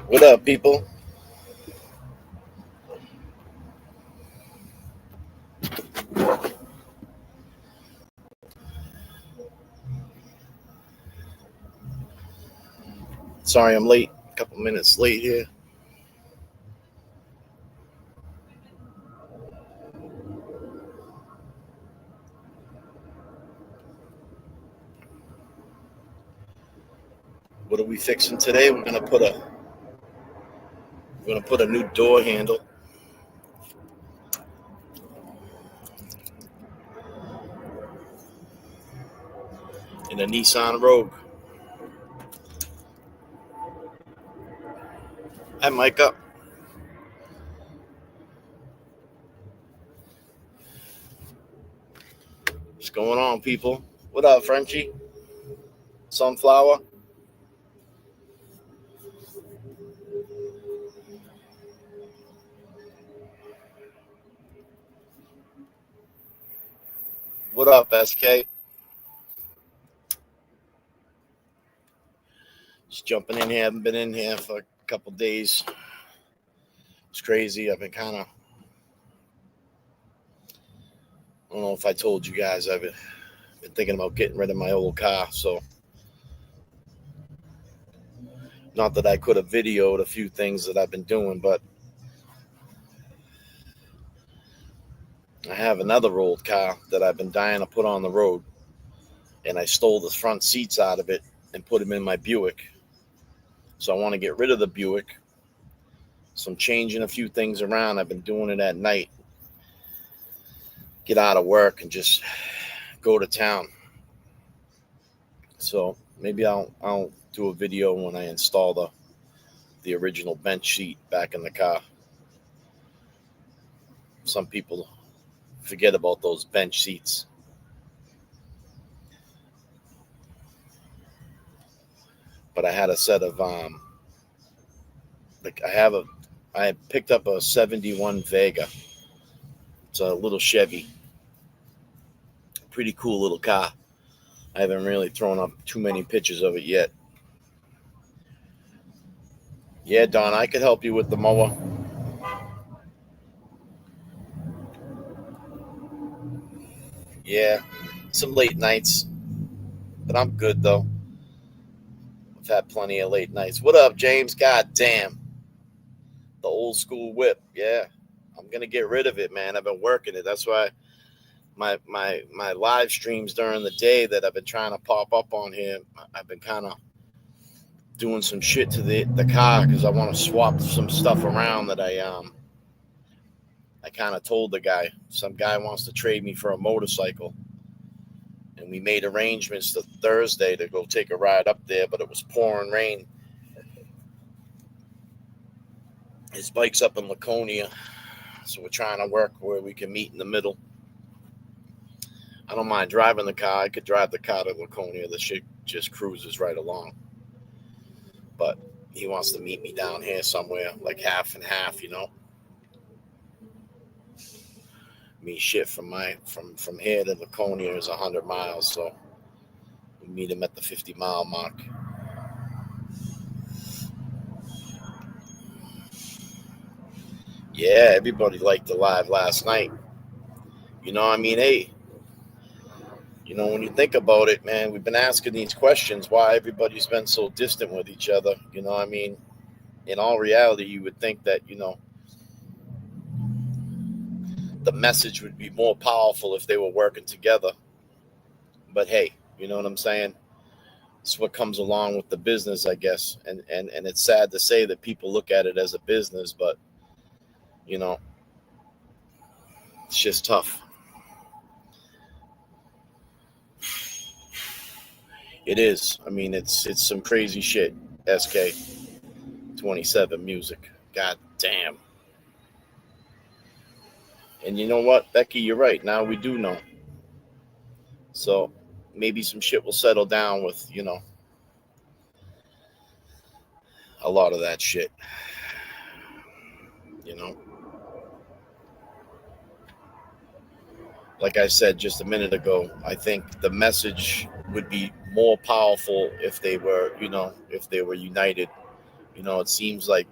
What up, people? Sorry I'm late. A couple minutes late here. What are we fixing today? We're gonna put a new door handle in a Nissan Rogue. Hi, Micah. What's going on, people? What up, Frenchie? Sunflower? What up, SK? Just jumping in here. Haven't been in here for a couple days. It's crazy. I've been kind of. I don't know if I told you guys. I've been thinking about getting rid of my old car. So, not that I could have videoed a few things that I've been doing, but I have another old car that I've been dying to put on the road, and I stole the front seats out of it and put them in my Buick. So I want to get rid of the Buick. So I'm changing a few things around. I've been doing it at night. Get out of work and just go to town. So maybe I'll do a video when I install the original bench seat back in the car. Some people forget about those bench seats. But I had a set of I picked up a 71 Vega. It's a little Chevy. Pretty cool little car. I haven't really thrown up too many pictures of it yet. Yeah, Don, I could help you with the mower. Yeah, some late nights, but I'm good though. I've had plenty of late nights. What up, James? God damn, the old school whip. Yeah, I'm gonna get rid of it, man. I've been working it. That's why my live streams during the day that I've been trying to pop up on here. I've been kind of doing some shit to the car because I want to swap some stuff around that I kind of told the guy. Some guy wants to trade me for a motorcycle. And we made arrangements to Thursday to go take a ride up there, but it was pouring rain. His bike's up in Laconia, so we're trying to work where we can meet in the middle. I don't mind driving the car. I could drive the car to Laconia. The shit just cruises right along. But he wants to meet me down here somewhere, like half and half, you know. Me shit from here to Laconia is 100 miles, so we meet him at the 50-mile mark. Yeah, everybody liked the live last night. You know, I mean, hey, you know, when you think about it, man, we've been asking these questions why everybody's been so distant with each other. You know, I mean, in all reality, you would think that, you know, the message would be more powerful if they were working together. But hey, you know what I'm saying? It's what comes along with the business, I guess. And it's sad to say that people look at it as a business, but, you know, it's just tough. It is. I mean, it's some crazy shit. SK27 music. God damn. And you know what, Becky, you're right. Now we do know. So maybe some shit will settle down with, you know, a lot of that shit. You know, like I said just a minute ago, I think the message would be more powerful if they were, you know, if they were united It seems like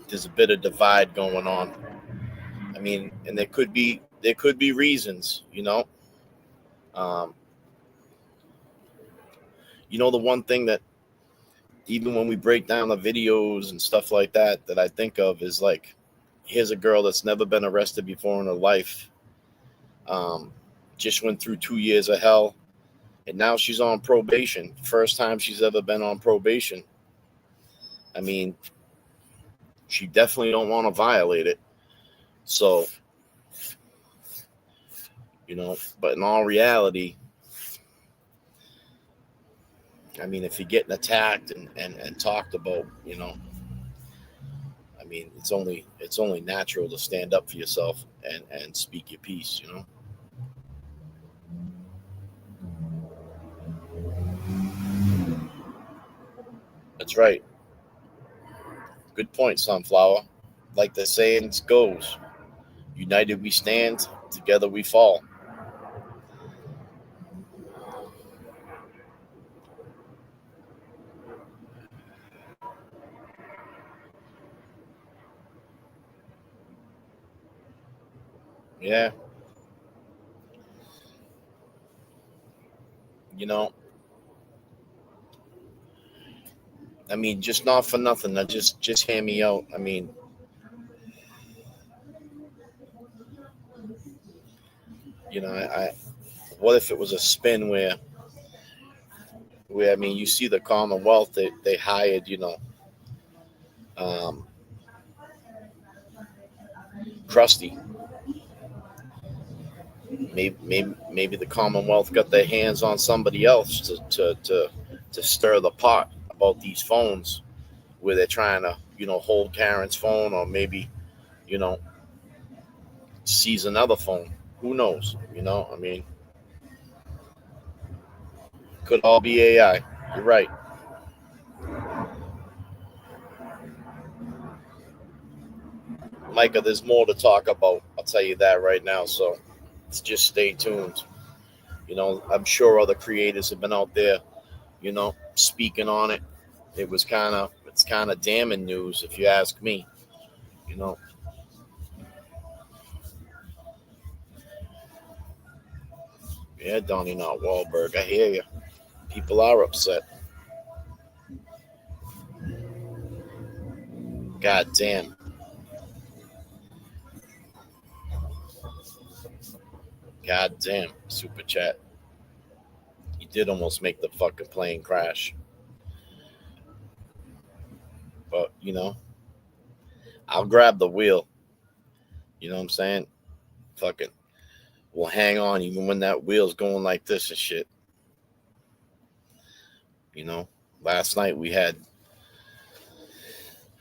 there's a bit of divide going on. I mean, and there could be reasons. Um, the one thing that even when we break down the videos and stuff like that, that I think of is like, here's a girl that's never been arrested before in her life. Just went through 2 years of hell, and now she's on probation. First time she's ever been on probation. I mean, she definitely don't want to violate it. So, but in all reality, I mean, if you're getting attacked and talked about, I mean, it's only natural to stand up for yourself and speak your piece, That's right. Good point, Sunflower. Like the saying goes, united we stand, together we fall. Yeah. You know, I mean, just not for nothing. Now just hear me out. I mean, I what if it was a spin where I mean, you see the Commonwealth, they hired, um, Krusty. Maybe the Commonwealth got their hands on somebody else to stir the pot about these phones, where they're trying to, hold Karen's phone, or maybe, you know, seize another phone. Who knows? I mean, could all be AI. You're right. Micah, there's more to talk about. I'll tell you that right now. So just stay tuned. I'm sure other creators have been out there, speaking on it. It's kind of damning news, if you ask me. You know, yeah, Donnie, not Wahlberg. I hear you. People are upset. God damn. God damn. Super chat. You did almost make the fucking plane crash. But, I'll grab the wheel. You know what I'm saying? Fucking, we'll hang on even when that wheel's going like this and shit. You know, last night we had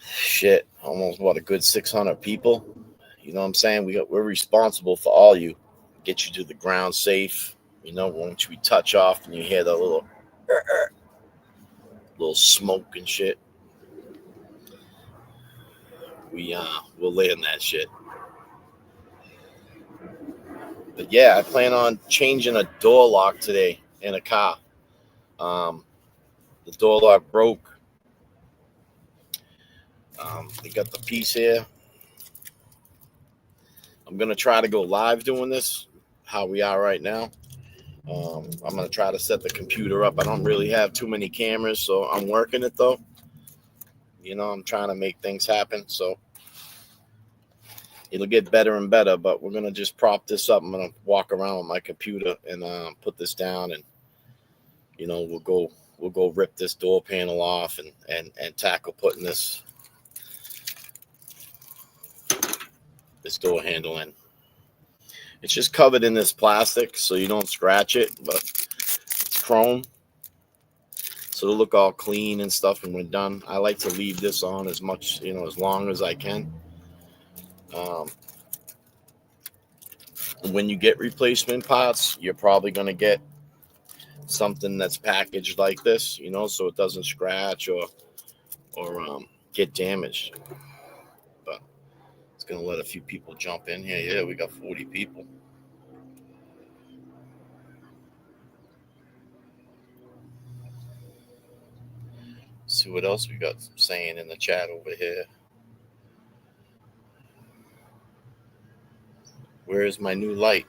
shit, almost a good 600 people. You know what I'm saying? We're responsible for all you. Get you to the ground safe. Once we touch off and you hear the little smoke and shit, we'll land that shit. But yeah, I plan on changing a door lock today in a car. The door lock broke. They got the piece here. I'm gonna try to go live doing this, how we are right now. I'm gonna try to set the computer up. I don't really have too many cameras, so I'm working it though. I'm trying to make things happen, so it'll get better and better. But we're gonna just prop this up. I'm gonna walk around with my computer and put this down, and we'll go rip this door panel off and tackle putting this door handle in. It's just covered in this plastic so you don't scratch it, but it's chrome, so it'll look all clean and stuff when we're done. I like to leave this on as much, as long as I can. When you get replacement parts, you're probably going to get something that's packaged like this, so it doesn't scratch or get damaged. But it's going to let a few people jump in here. Yeah, we got 40 people. Let's see see what else we got saying in the chat over here. Where is my new light?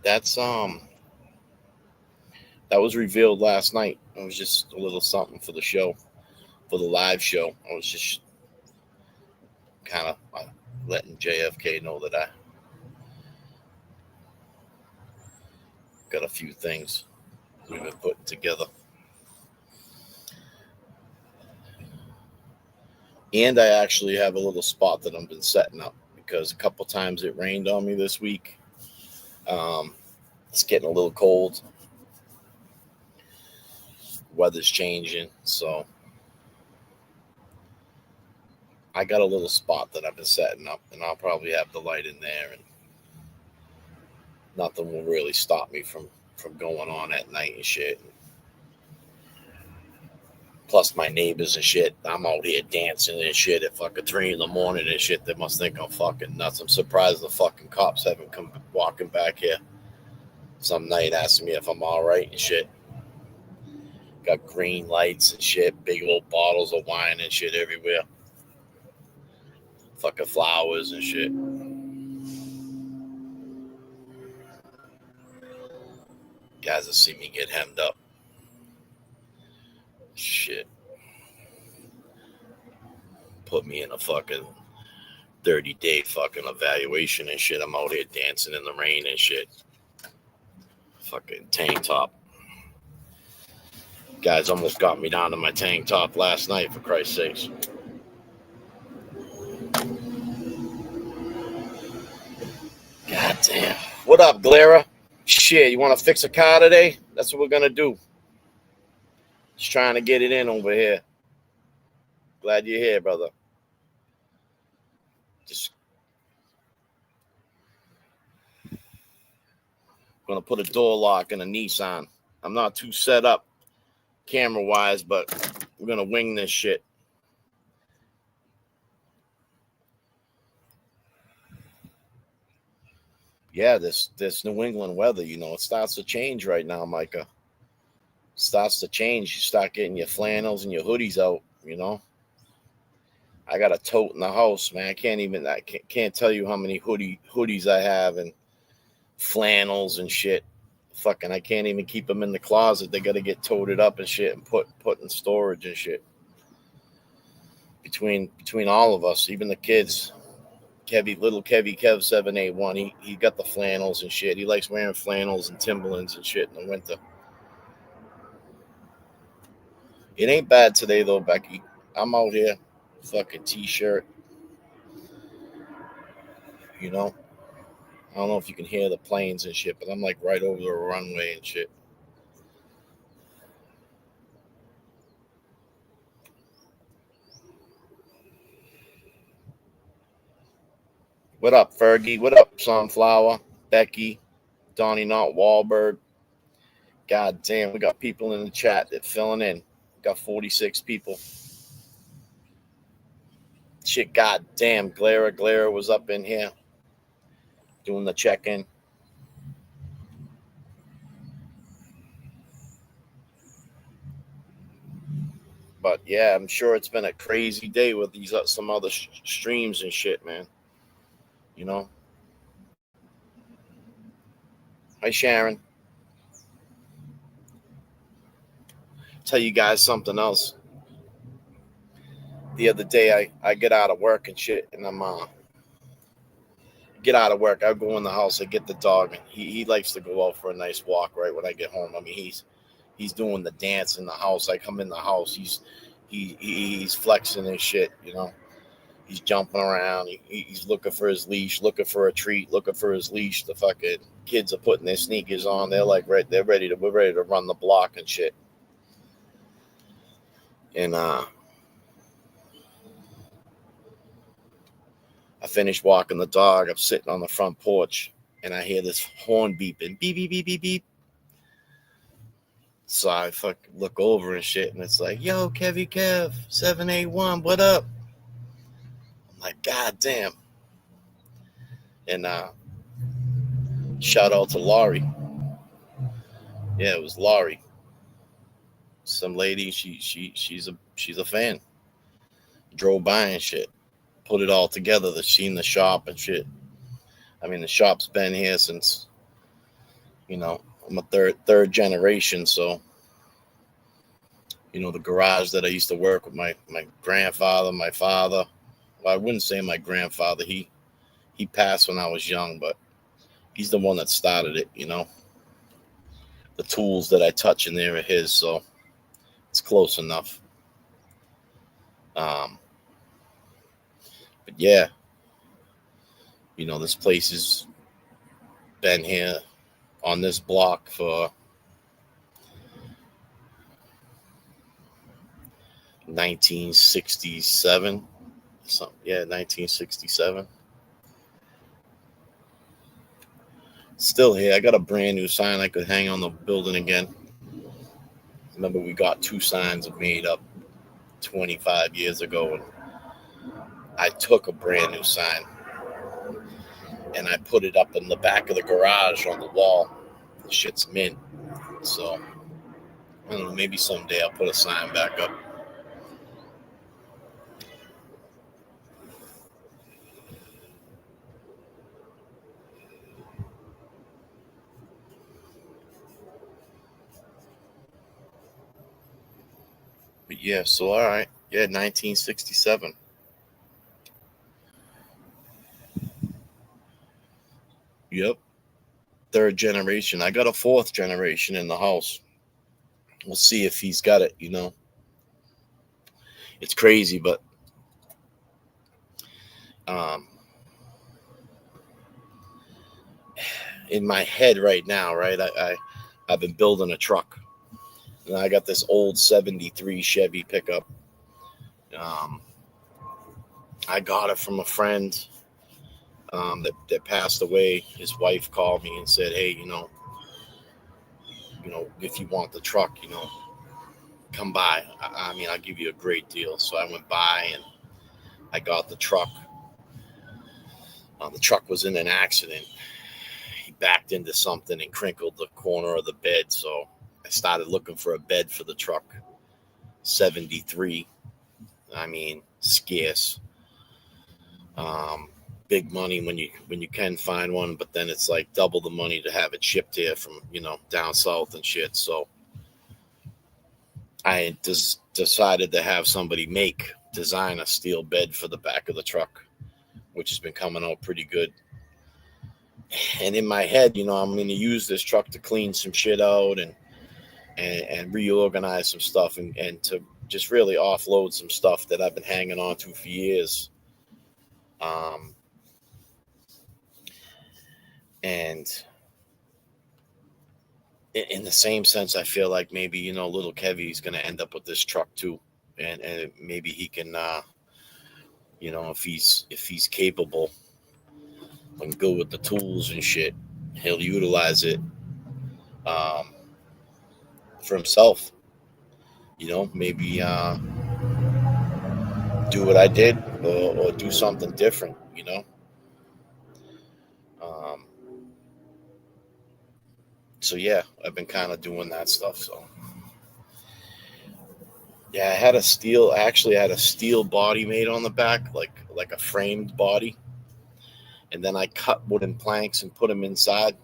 That's that was revealed last night. It was just a little something for the show, for the live show. I was just kind of letting JFK know that I got a few things we've been putting together. And I actually have a little spot that I've been setting up because a couple times it rained on me this week. It's getting a little cold. Weather's changing, so I got a little spot that I've been setting up, and I'll probably have the light in there, and nothing will really stop me from going on at night and shit. Plus my neighbors and shit, I'm out here dancing and shit at fucking 3 in the morning and shit. They must think I'm fucking nuts. I'm surprised the fucking cops haven't come walking back here some night asking me if I'm all right and shit. Got green lights and shit, big old bottles of wine and shit everywhere. Fucking flowers and shit. Guys will see me get hemmed up. Shit. Put me in a fucking 30-day fucking evaluation and shit. I'm out here dancing in the rain and shit. Fucking tank top. Guys almost got me down to my tank top last night, for Christ's sakes. God damn. What up, Glera? Shit, you want to fix a car today? That's what we're going to do. Just trying to get it in over here. Glad you're here, brother. Just going to put a door lock in a Nissan. I'm not too set up camera-wise, but we're going to wing this shit. Yeah, this New England weather, you know, it starts to change right now, Micah. It starts to change. You start getting your flannels and your hoodies out, you know. I got a tote in the house, man. I can't tell you how many hoodies I have and flannels and shit. Fucking, I can't even keep them in the closet. They got to get toted up and shit and put in storage and shit. Between all of us, even the kids. Little KevyKev781, he got the flannels and shit. He likes wearing flannels and Timberlands and shit in the winter. It ain't bad today though, Becky. I'm out here, fucking t-shirt. You know, I don't know if you can hear the planes and shit, but I'm like right over the runway and shit. What up, Fergie? What up, Sunflower? Becky? Donnie Not Wahlberg? God damn, we got people in the chat that filling in. We got 46 people. Shit, god damn, Glera was up in here doing the check-in. But yeah, I'm sure it's been a crazy day with these some other streams and shit, man. You know. Hi, Sharon. Tell you guys something else. The other day, I get out of work and shit, and I'm get out of work. I go in the house. I get the dog, and he likes to go out for a nice walk right when I get home. I mean, he's doing the dance in the house. I come in the house. He's flexing his shit, you know. He's jumping around. He's looking for his leash, looking for a treat, looking for his leash. The fucking kids are putting their sneakers on. They're like, we're ready to run the block and shit. And I finished walking the dog. I'm sitting on the front porch, and I hear this horn beeping, beep beep beep beep beep. So I fucking look over and shit, and it's like, yo, KevyKev781, what up? I'm like, god damn. And shout out to Laurie. Yeah, it was Laurie. some lady. She's a fan. Drove by and shit. Put it all together. Seen the shop and shit. I mean, the shop's been here since, I'm a third generation. So, the garage that I used to work with my grandfather, my father. Well, I wouldn't say my grandfather. He passed when I was young, but he's the one that started it. The tools that I touch in there are his, so it's close enough. But yeah, this place has been here on this block for 1967. Yeah, 1967. Still here. I got a brand new sign I could hang on the building again. Remember, we got 2 signs made up 25 years ago, and I took a brand new sign and I put it up in the back of the garage on the wall. The shit's mint. So, I don't know, maybe someday I'll put a sign back up. But yeah, so all right. Yeah, 1967. Yep. 3rd generation. I got a 4th generation in the house. We'll see if he's got it, It's crazy, but in my head right now, right, I've been building a truck. And I got this old 73 Chevy pickup. I got it from a friend that passed away. His wife called me and said, hey, if you want the truck, come by. I mean, I'll give you a great deal. So I went by and I got the truck. The truck was in an accident. He backed into something and crinkled the corner of the bed. So I started looking for a bed for the truck. 73. I mean, scarce. Big money when you can find one, but then it's like double the money to have it shipped here from down south and shit. So I just decided to have somebody design a steel bed for the back of the truck, which has been coming out pretty good. And in my head, I'm going to use this truck to clean some shit out and reorganize some stuff and to just really offload some stuff that I've been hanging on to for years. And in the same sense, I feel like maybe, little Kevy is going to end up with this truck too. And maybe he can, if he's capable and go with the tools and shit, he'll utilize it for himself. Maybe do what I did or do something different, So yeah, I've been kind of doing that stuff. So yeah, I had a steel body made on the back, like a framed body. And then I cut wooden planks and put them inside.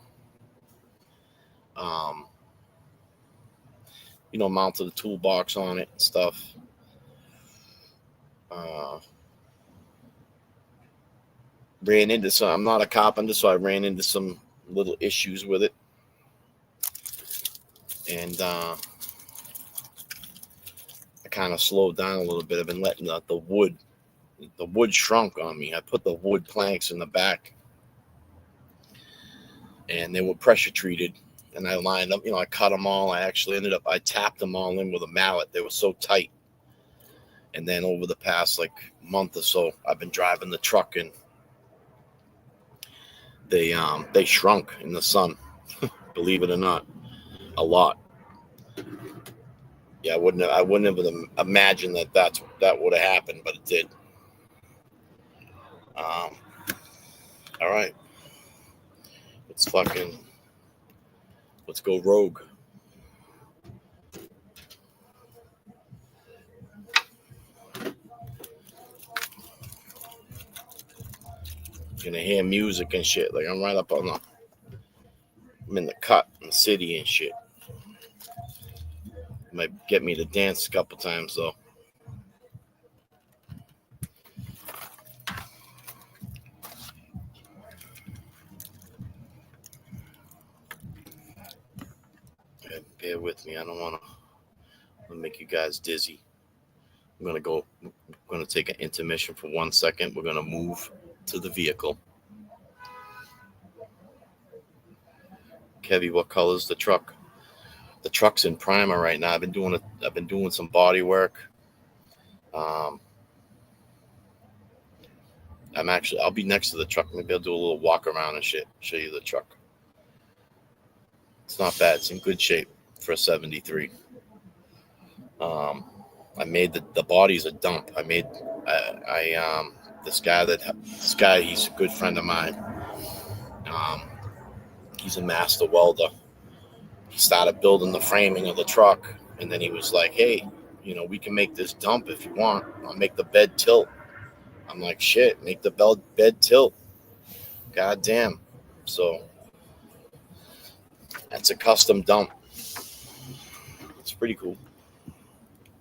Mounted a toolbox on it and stuff. Ran into some. I'm not a carpenter, so I ran into some little issues with it. And I kind of slowed down a little bit. I've been letting the wood shrunk on me. I put the wood planks in the back, and they were pressure treated. And I lined them, I cut them all. I tapped them all in with a mallet. They were so tight. And then over the past month or so, I've been driving the truck, and they shrunk in the sun. Believe it or not, a lot. Yeah, I wouldn't have imagined that would have happened, but it did. All right, let's go rogue. You're gonna hear music and shit. Like I'm right up on I'm in the cut in the city and shit. Might get me to dance a couple times though. Bear with me. I don't want to make you guys dizzy. I'm gonna take an intermission for 1 second. We're gonna move to the vehicle. Kevy, what color is the truck? The truck's in primer right now. I've been doing some body work. I'll be next to the truck. Maybe I'll do a little walk around and shit. Show you the truck. It's not bad. It's in good shape for a 73. I made the body's a dump. This guy, he's a good friend of mine. He's a master welder. He started building the framing of the truck, and then he was like, hey, we can make this dump if you want. I'll make the bed tilt. I'm like, shit, make the bed tilt. God damn. So that's a custom dump. It's pretty cool.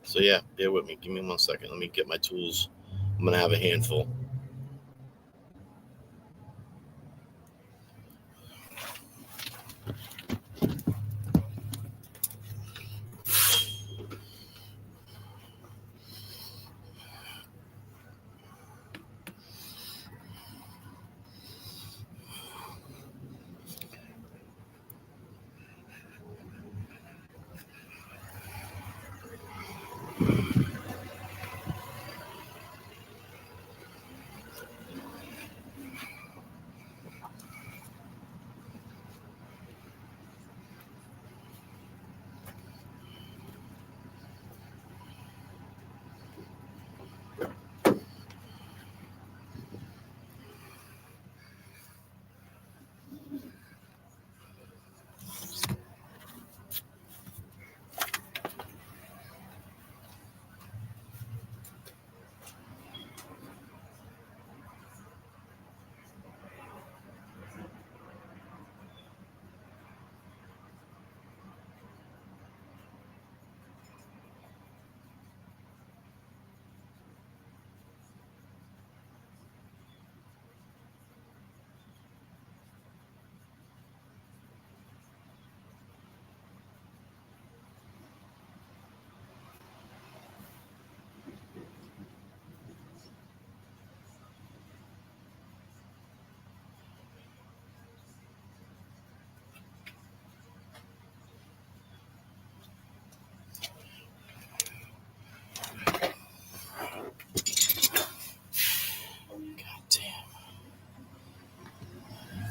So yeah, bear with me. Give me 1 second. Let me get my tools. I'm going to have a handful.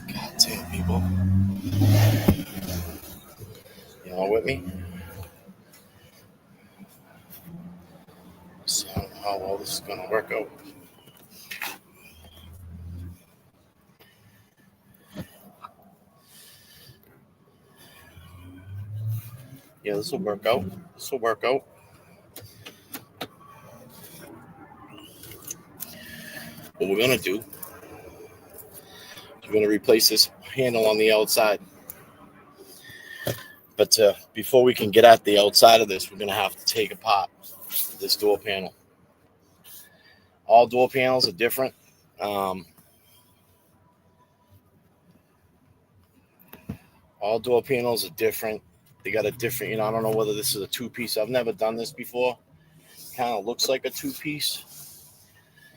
God damn, people. You all with me? So I don't know how well this is going to work out. Yeah, this will work out. What we're going to do, we're going to replace this handle on the outside. But before we can get at the outside of this, we're going to have to take apart this door panel. All door panels are different. All door panels are different. They got a different, I don't know whether this is a two-piece. I've never done this before. Kind of looks like a two-piece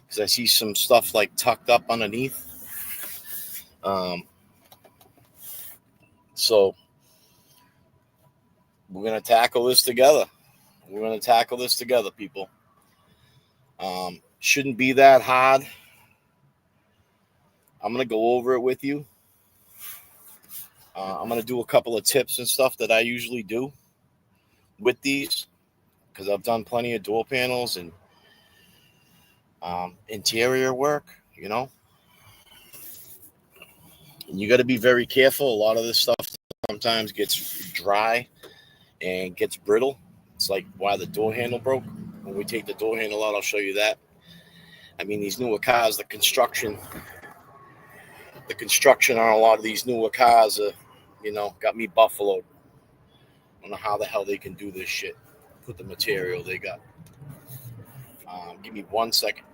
because I see some stuff like tucked up underneath. So we're going to tackle this together. People. Shouldn't be that hard. I'm going to go over it with you. I'm going to do a couple of tips and stuff that I usually do with these because I've done plenty of door panels and interior work, And you got to be very careful. A lot of this stuff sometimes gets dry and gets brittle. It's like why the door handle broke. When we take the door handle out, I'll show you that. I mean, these newer cars, the construction the construction on a lot of these newer cars, got me buffaloed. I don't know how the hell they can do this shit with the material they got. Give me 1 second.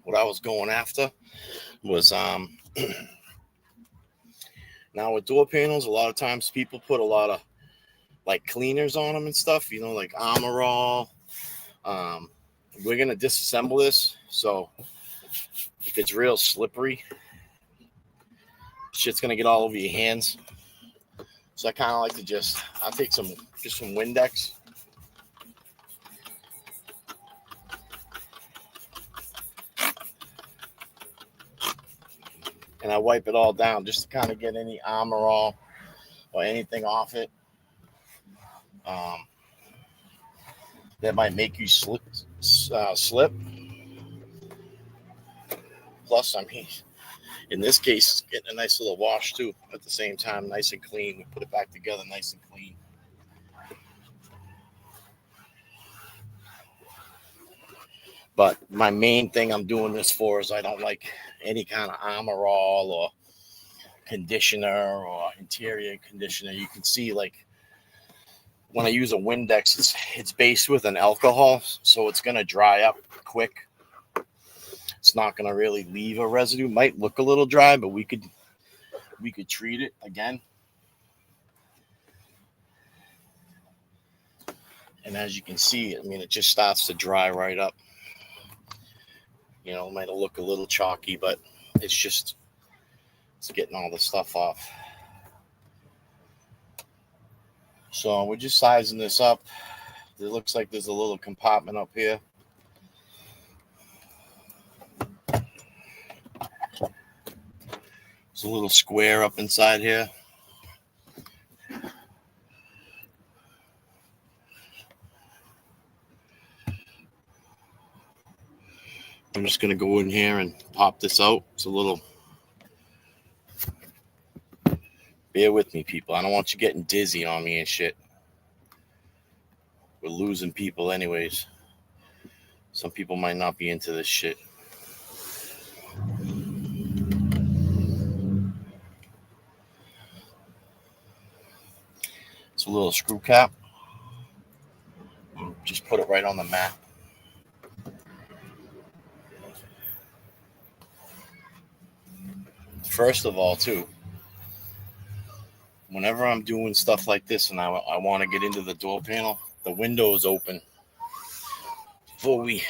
What I was going after was now with door panels, a lot of times people put a lot of like cleaners on them and stuff, like Armor All. We're gonna disassemble this, so if it's real slippery, shit's gonna get all over your hands. So I kind of like to I'll take some Windex. And I wipe it all down just to kind of get any Armor All or anything off it that might make you slip. Plus, in this case, it's getting a nice little wash too at the same time, nice and clean. We put it back together nice and clean. But my main thing I'm doing this for is I don't like any kind of Armor All or conditioner or interior conditioner. You can see, like, when I use a Windex, it's based with an alcohol, so it's going to dry up quick. It's not going to really leave a residue. Might look a little dry, but we could treat it again. And as you can see, it just starts to dry right up. It might look a little chalky, but it's getting all the stuff off. So we're just sizing this up. It looks like there's a little compartment up here. There's a little square up inside here. I'm just going to go in here and pop this out. It's a little... Bear with me, people. I don't want you getting dizzy on me and shit. We're losing people anyways. Some people might not be into this shit. It's a little screw cap. Just put it right on the mat. First of all, too, whenever I'm doing stuff like this and I want to get into the door panel, the window is open before we...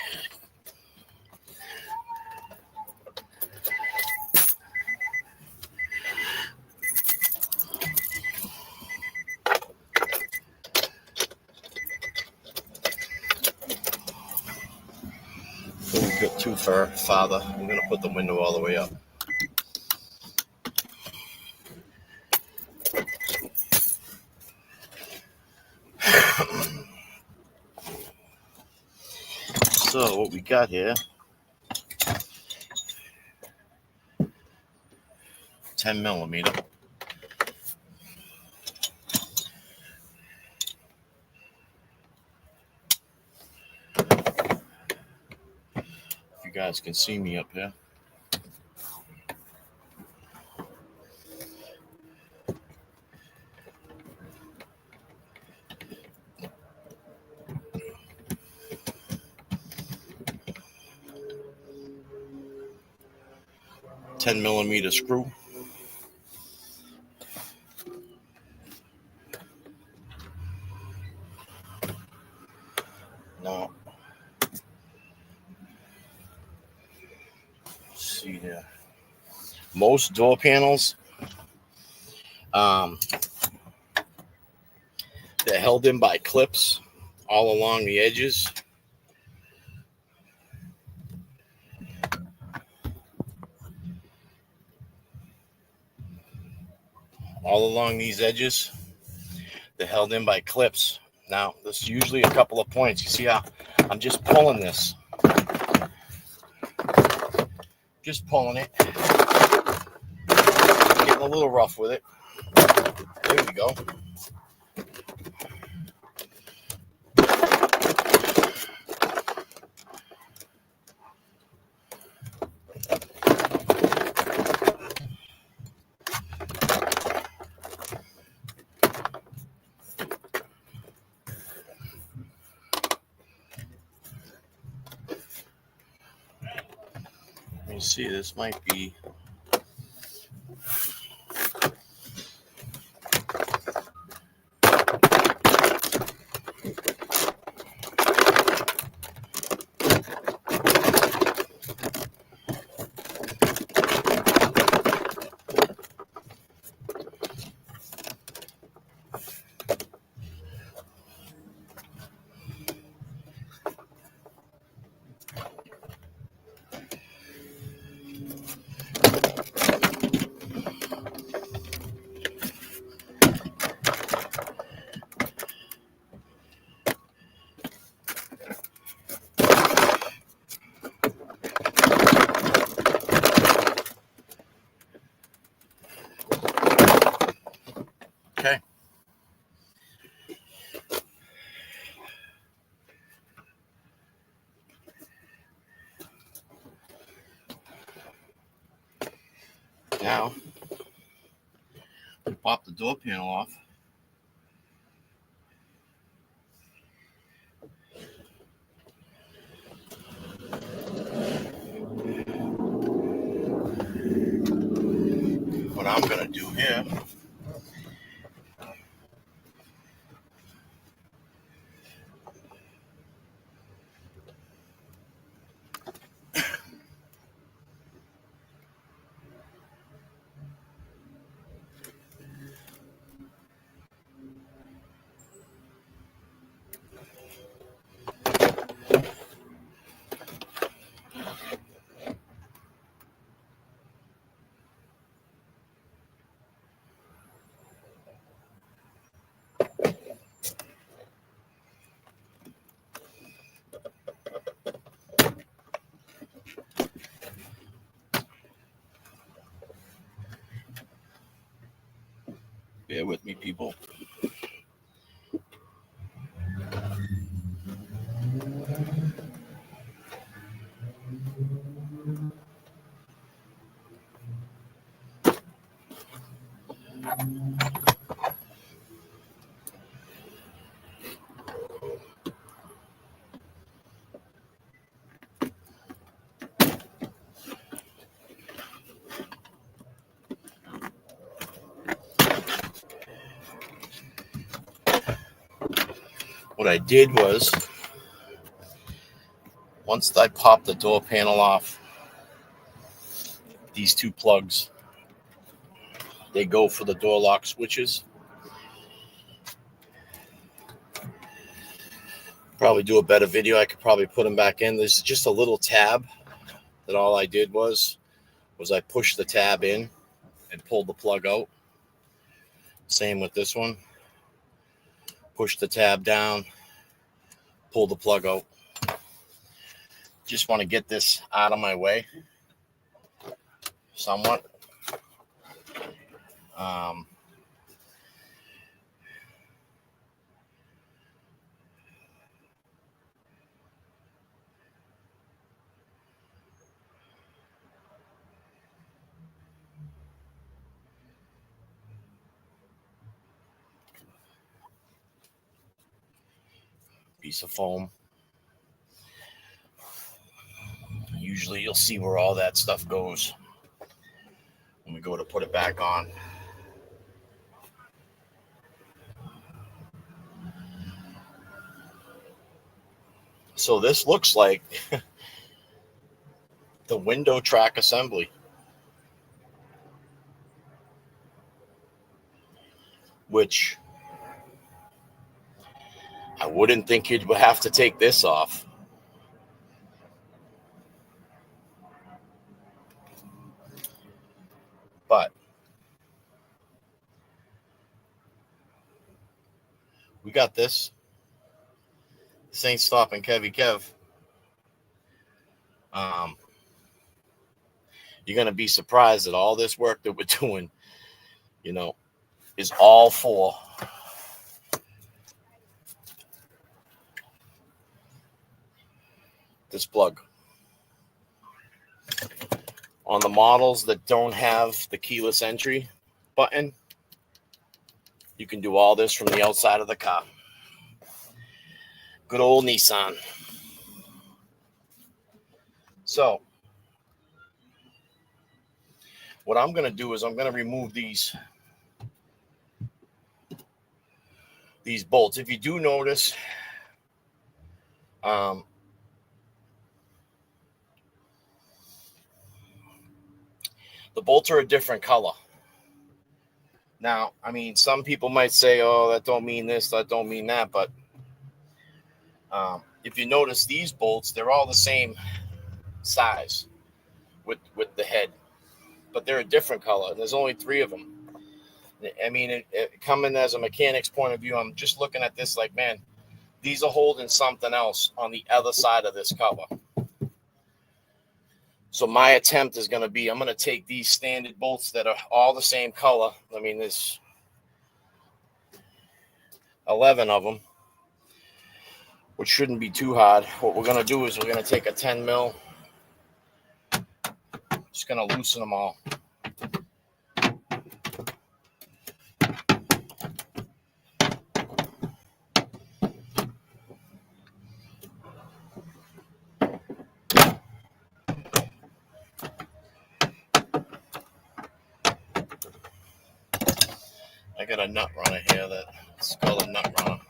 Before we get too farther, I'm going to put the window all the way up. So what we got here, 10 millimeter. If you guys can see me up here. $10mm screw. Now, let's see here. Most door panels They're held in by clips all along the edges. All along these edges, they're held in by clips. Now, this is usually a couple of points. You see how I'm just pulling this. Just pulling it. Getting a little rough with it. There we go. Let me see, this might be... Okay. Now, pop the door panel off. What I'm going to do here, bear with me, people. What I did was, once I popped the door panel off, these two plugs, they go for the door lock switches. Probably do a better video. I could probably put them back in. There's just a little tab that all I did was I pushed the tab in and pulled the plug out. Same with this one. Push the tab down, pull the plug out. Just want to get this out of my way somewhat. Piece of foam. Usually you'll see where all that stuff goes when we go to put it back on. So this looks like the window track assembly. which I wouldn't think you'd have to take this off. But we got this. This ain't stopping KevyKev. You're going to be surprised that all this work that we're doing, is all for this plug. On the models that don't have the keyless entry button, you can do all this from the outside of the car. Good old Nissan. So what I'm going to do is I'm going to remove these bolts. If you do notice, the bolts are a different color. Now, I mean, some people might say, oh, that don't mean this, that don't mean that. But if you notice these bolts, they're all the same size with the head. But they're a different color. There's only 3 of them. I mean, coming as a mechanic's point of view, I'm just looking at this like, man, these are holding something else on the other side of this cover. So my attempt is going to be, I'm going to take these standard bolts that are all the same color. I mean, there's 11 of them, which shouldn't be too hard. What we're going to do is we're going to take a 10 mil, just going to loosen them all. I got a nut runner here that's called a nut runner.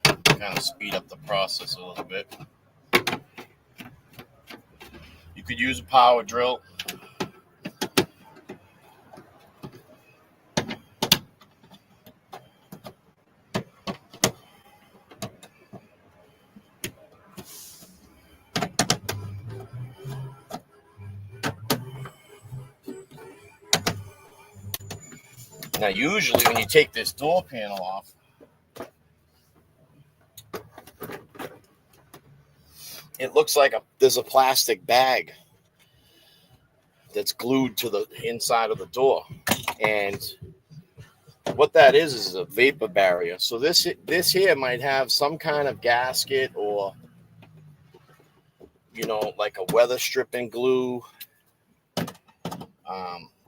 Kind of speed up the process a little bit. You could use a power drill. Now, usually when you take this door panel off, it looks like there's a plastic bag that's glued to the inside of the door. And what that is a vapor barrier. So this here might have some kind of gasket or, like a weather stripping glue.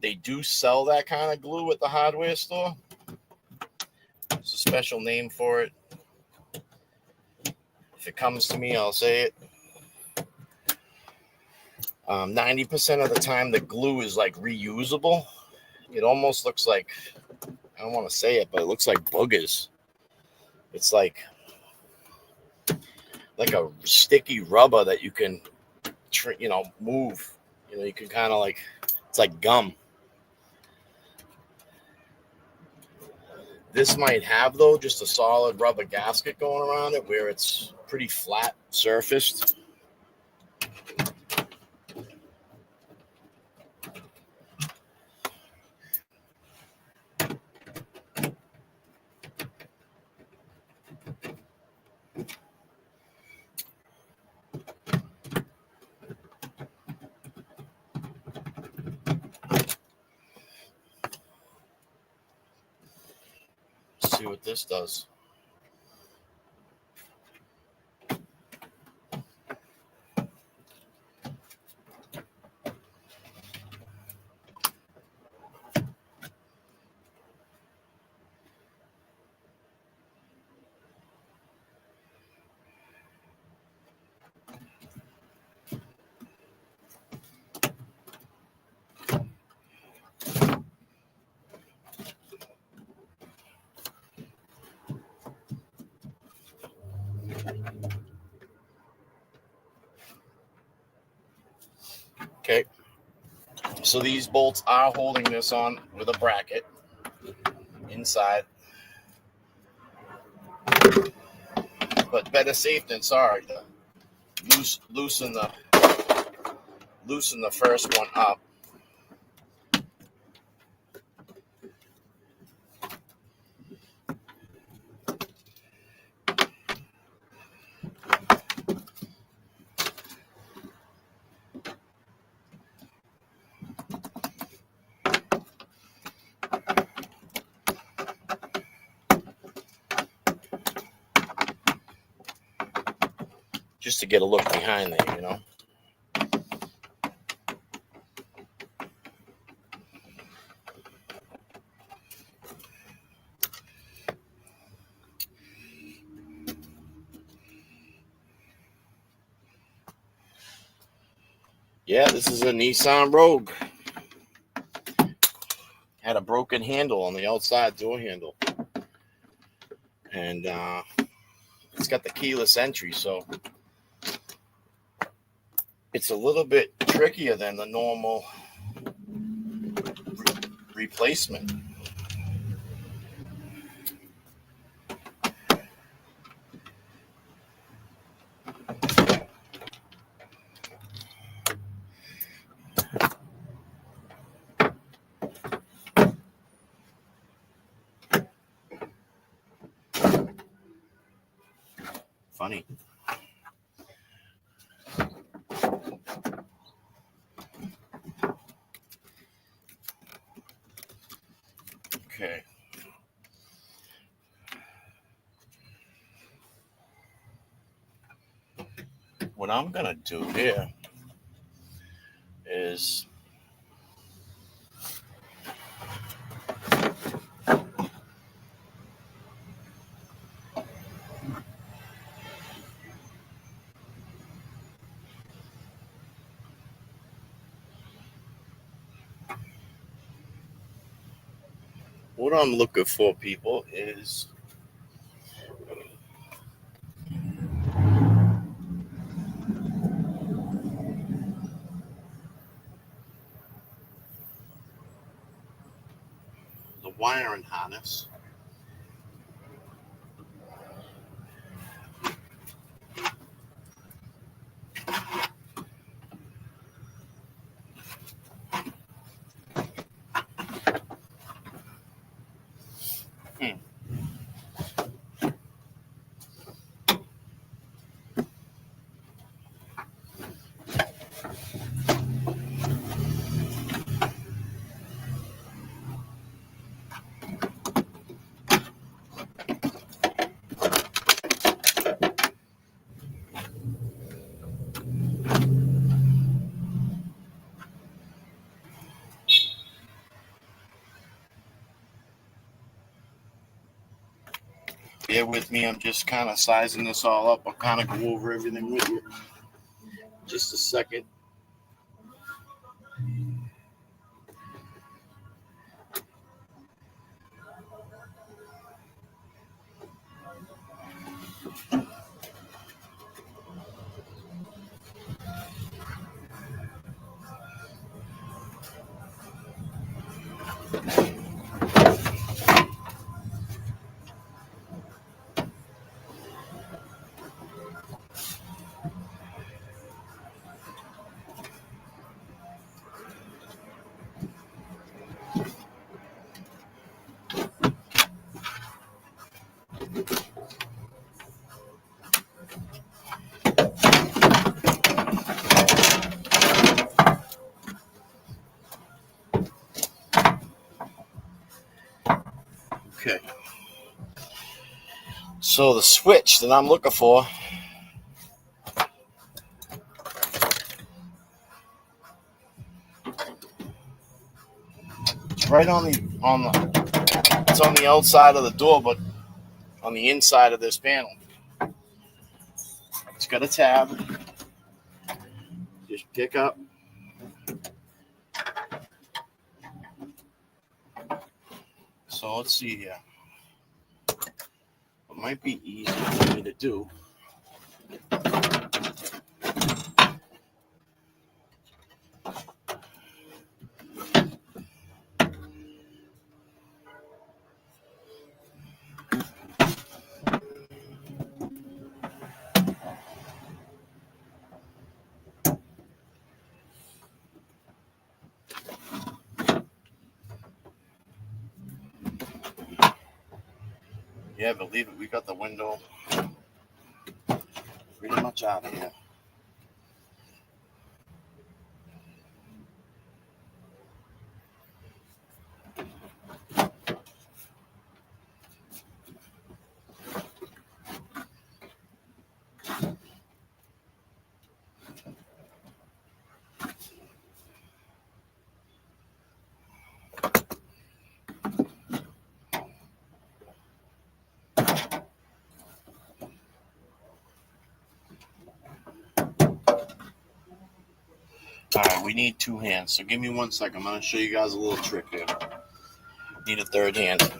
They do sell that kind of glue at the hardware store. There's a special name for it. If it comes to me, I'll say it. 90% of the time, the glue is like reusable. It almost looks like, I don't want to say it, but it looks like boogers. It's like a sticky rubber that you can, move. You can kind of like, it's like gum. This might have, though, just a solid rubber gasket going around it where it's pretty flat surfaced. Let's see what this does. Okay, so these bolts are holding this on with a bracket, inside. But better safe than sorry. Loosen the first one up. Just to get a look behind there, you know. Yeah, this is a Nissan Rogue. Had a broken handle on the outside door handle. And it's got the keyless entry, so it's a little bit trickier than the normal replacement. Funny. Okay. What I'm going to do here is what I'm looking for, people, is the wiring harness. Bear with me, I'm just kind of sizing this all up. I'll kind of go over everything with you. Just a second. Okay. So the switch that I'm looking for is right on the it's on the outside of the door, but on the inside of this panel. It's got a tab. Just pick up. So let's see here. It might be easy for me to do. Yeah, believe it, we got the window pretty much out of here. All right, we need 2 hands. So give me 1 second. I'm going to show you guys a little trick here. Need a 3rd hand.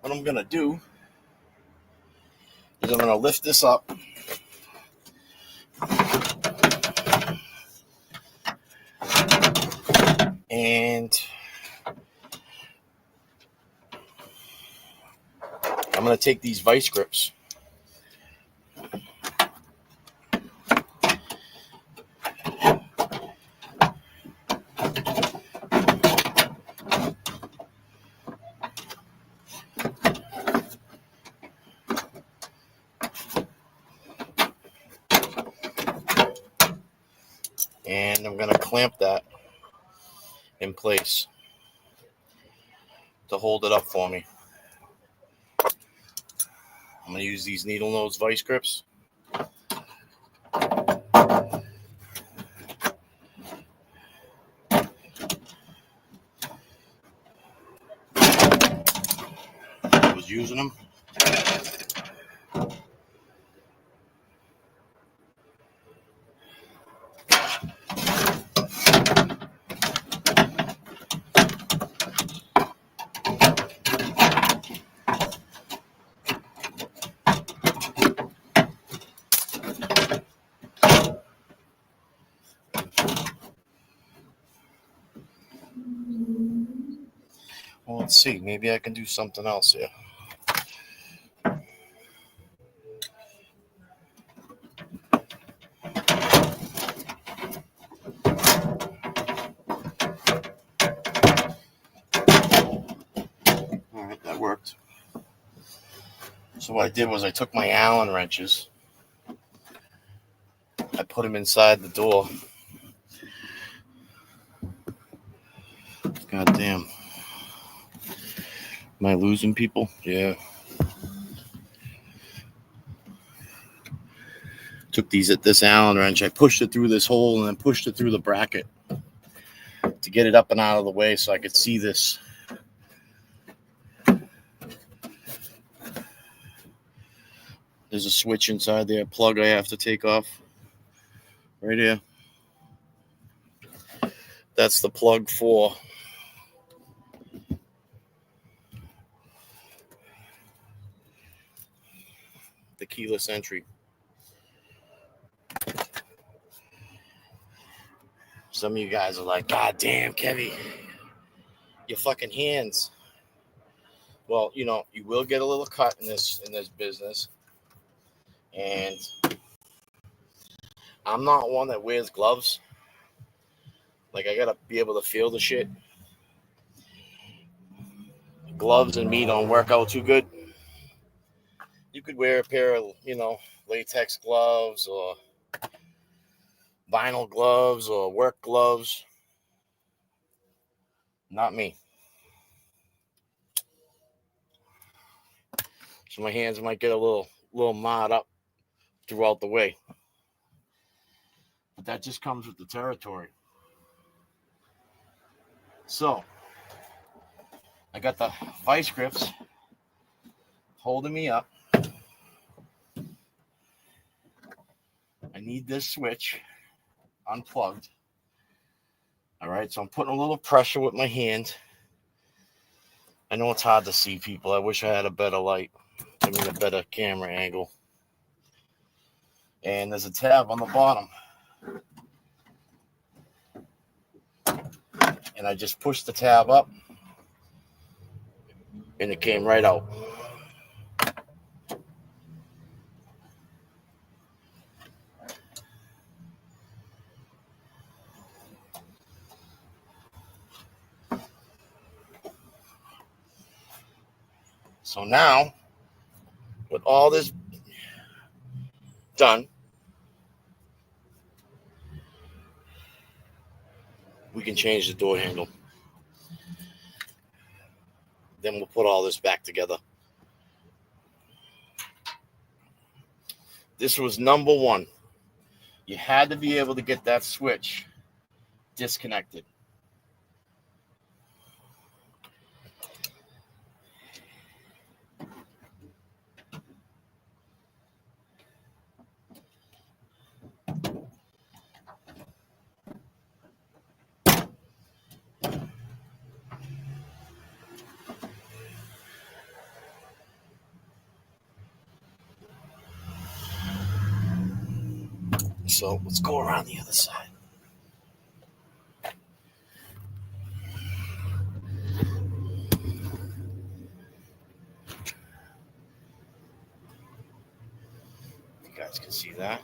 What I'm going to do is I'm going to lift this up. And I'm going to take these vice grips. And I'm going to clamp that in place to hold it up for me. I'm going to use these needle nose vice grips. I was using them. Well, let's see. Maybe I can do something else here. All right, that worked. So what I did was I took my Allen wrenches. I put them inside the door. God damn. Am I losing people? Yeah. Took this Allen wrench. I pushed it through this hole and then pushed it through the bracket to get it up and out of the way so I could see this. There's a switch inside there, a plug I have to take off. Right here. That's the plug for the keyless entry. Some of you guys are like, God damn, Kevy, your fucking hands. Well, you know, you will get a little cut in this business. And I'm not one that wears gloves. Like, I gotta be able to feel the shit. Gloves and me don't work out too good. You could wear a pair of, you know, latex gloves or vinyl gloves or work gloves. Not me. So my hands might get a little marred up throughout the way. But that just comes with the territory. So I got the vice grips holding me up. I need this switch unplugged. All right, so I'm putting a little pressure with my hand. I know it's hard to see, people. I wish I had a better light. I mean, a better camera angle. And there's a tab on the bottom. And I just pushed the tab up. And it came right out. So now, with all this done, we can change the door handle. Then we'll put all this back together. This was number one. You had to be able to get that switch disconnected. So let's go around the other side. You guys can see that.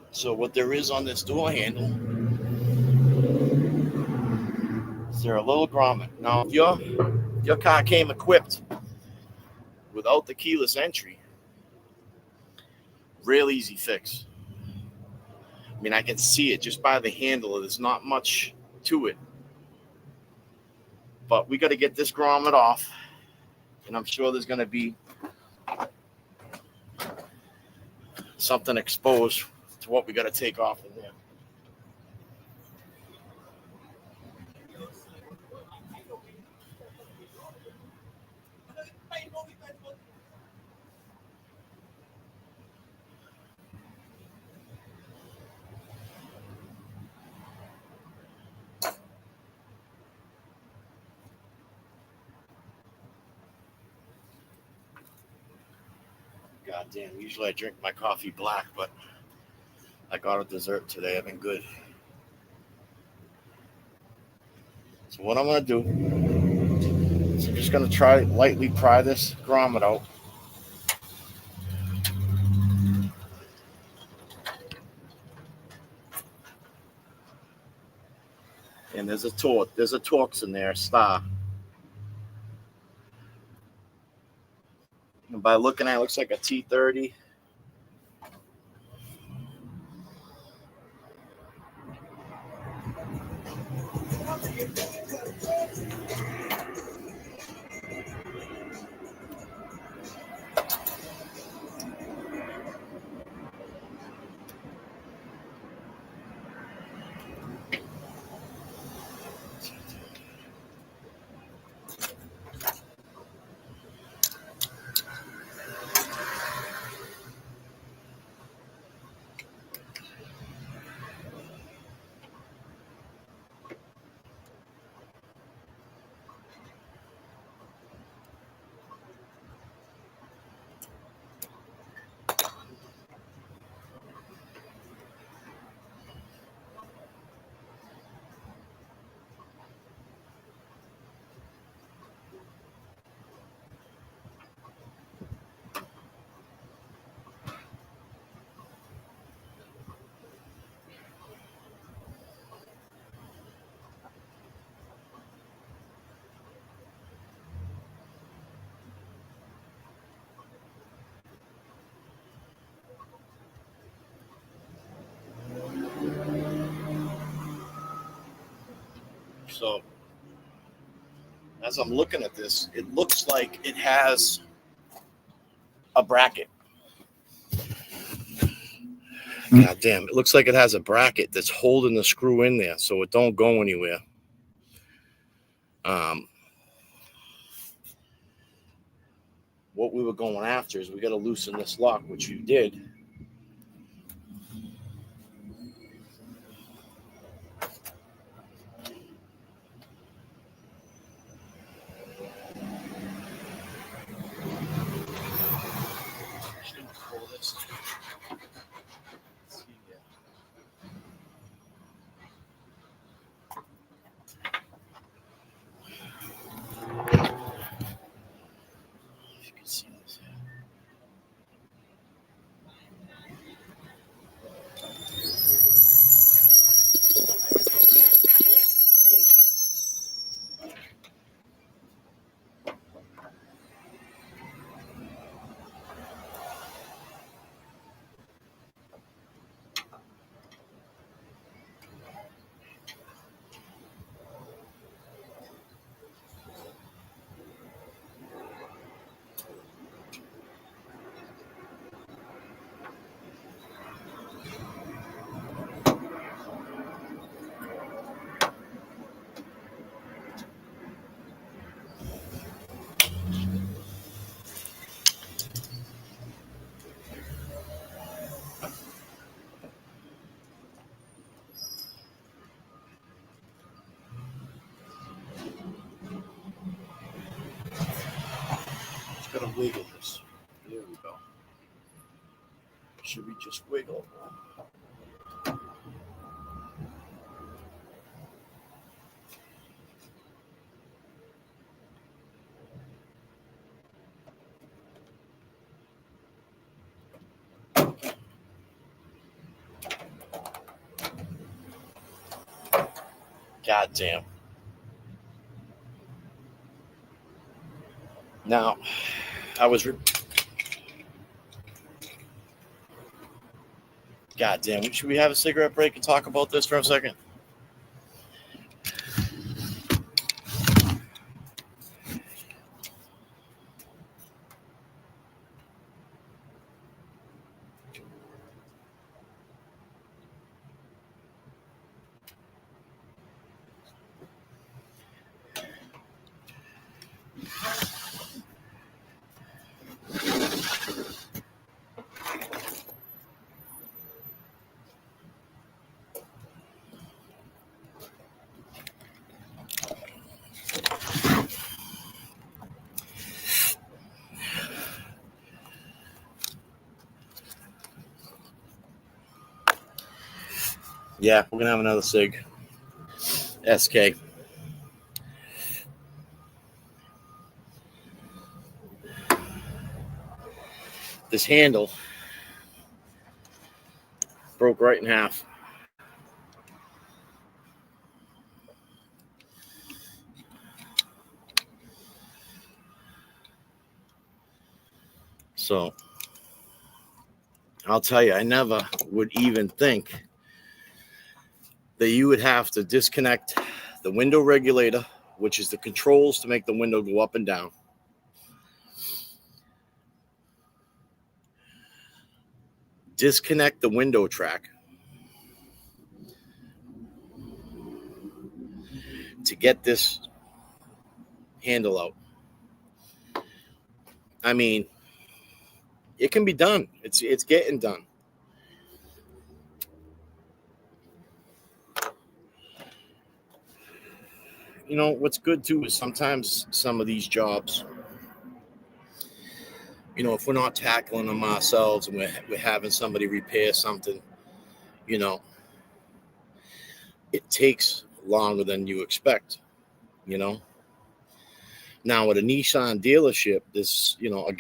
So what there is on this door handle is there a little grommet. Now, if your car came equipped without the keyless entry, real easy fix. I mean, I can see it just by the handle. There's not much to it. But we got to get this grommet off. And I'm sure there's going to be something exposed to what we got to take off in there. God damn, usually I drink my coffee black, but I got a dessert today. I've been good. So what I'm going to do is I'm just going to lightly pry this grommet out. And there's a Torx in there, star. And by looking at it, looks like a T30. So as I'm looking at this, it looks like it has a bracket. God damn, it looks like it has a bracket that's holding the screw in there so it don't go anywhere. What we were going after is we got to loosen this lock, which you did. going to wiggle this. There we go. Should we just wiggle? God damn. Now, I was... God damn. Should we have a cigarette break and talk about this for a second? Yeah, we're going to have another cig. SK. This handle broke right in half. So, I'll tell you, I never would even think that you would have to disconnect the window regulator, which is the controls to make the window go up and down. Disconnect the window track to get this handle out. I mean, it can be done. It's getting done. You know, what's good too is sometimes some of these jobs, you know, if we're not tackling them ourselves and we're having somebody repair something, you know, it takes longer than you expect, you know. Now, at a Nissan dealership, there's, you know, a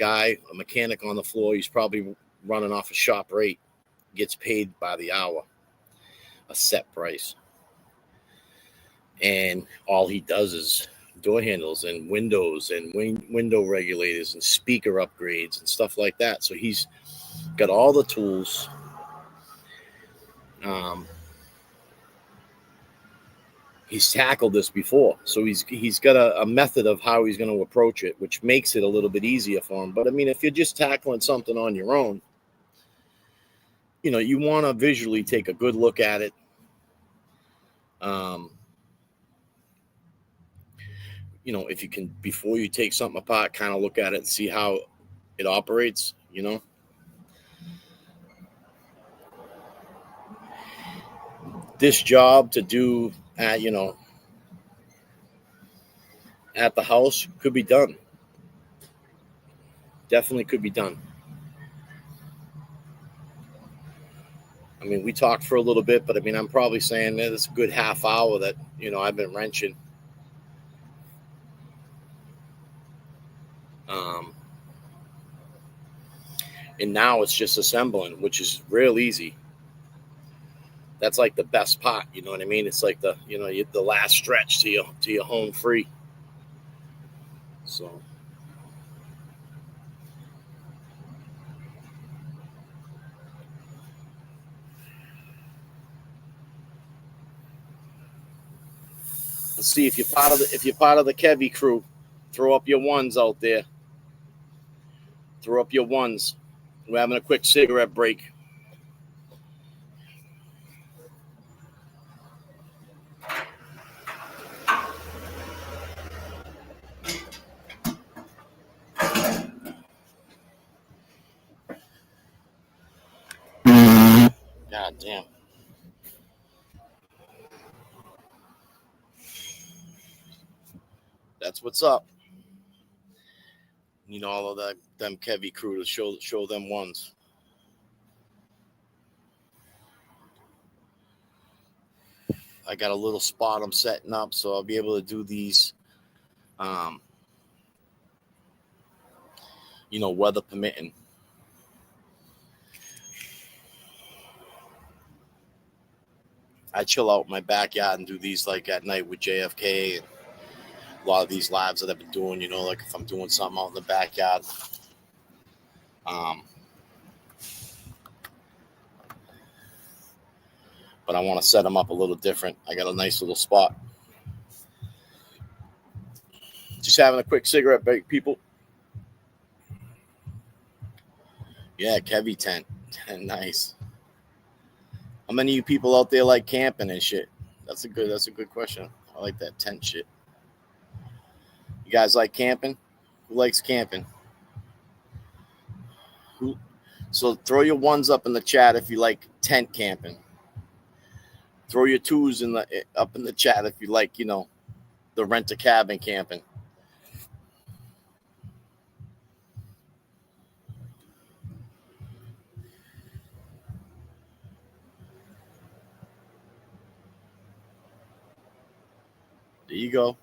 mechanic on the floor, he's probably running off a shop rate, gets paid by the hour, a set price. And all he does is door handles and windows and window regulators and speaker upgrades and stuff like that. So he's got all the tools. He's tackled this before, so he's got a method of how he's going to approach it, which makes it a little bit easier for him. But I mean, if you're just tackling something on your own, you know, you want to visually take a good look at it. You know, if you can, before you take something apart, kind of look at it and see how it operates, you know. This job to do at, you know, at the house could be done. Definitely could be done. I mean, we talked for a little bit, but I mean, I'm probably saying that it's a good half hour that, you know, I've been wrenching. And now it's just assembling, which is real easy. That's like the best part, you know what I mean? It's like the, you know, the last stretch to your home free. So let's see if you're part of the Kevy crew. Throw up your ones out there. Throw up your ones. We're having a quick cigarette break. God damn. That's what's up. all of them Kevy crew to show them ones. I got a little spot I'm setting up, so I'll be able to do these, weather permitting. I chill out in my backyard and do these like at night with JFK and a lot of these lives that I've been doing, like if I'm doing something out in the backyard. But I want to set them up a little different. I got a nice little spot. Just having a quick cigarette break, people. Yeah, Kevy tent. Nice. How many of you people out there like camping and shit? That's a good question. I like that tent shit. You guys like camping? Who likes camping? So throw your ones up in the chat if you like tent camping. Throw your twos up in the chat if you like, the rent a cabin camping. There you go.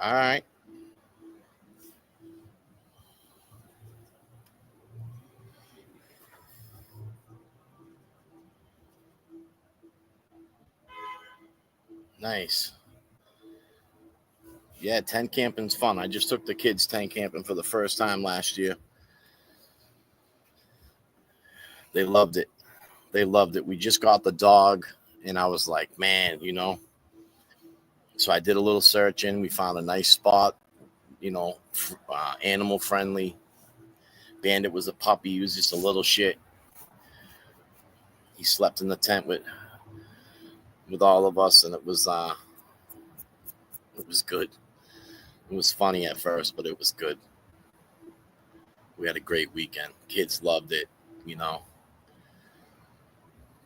All right. Nice. Yeah, tent camping's fun. I just took the kids tent camping for the first time last year. They loved it. We just got the dog, and I was like, man, So I did a little searching. We found a nice spot, animal friendly. Bandit was a puppy. He was just a little shit. He slept in the tent with all of us, and it was good. It was funny at first, but it was good. We had a great weekend. Kids loved it,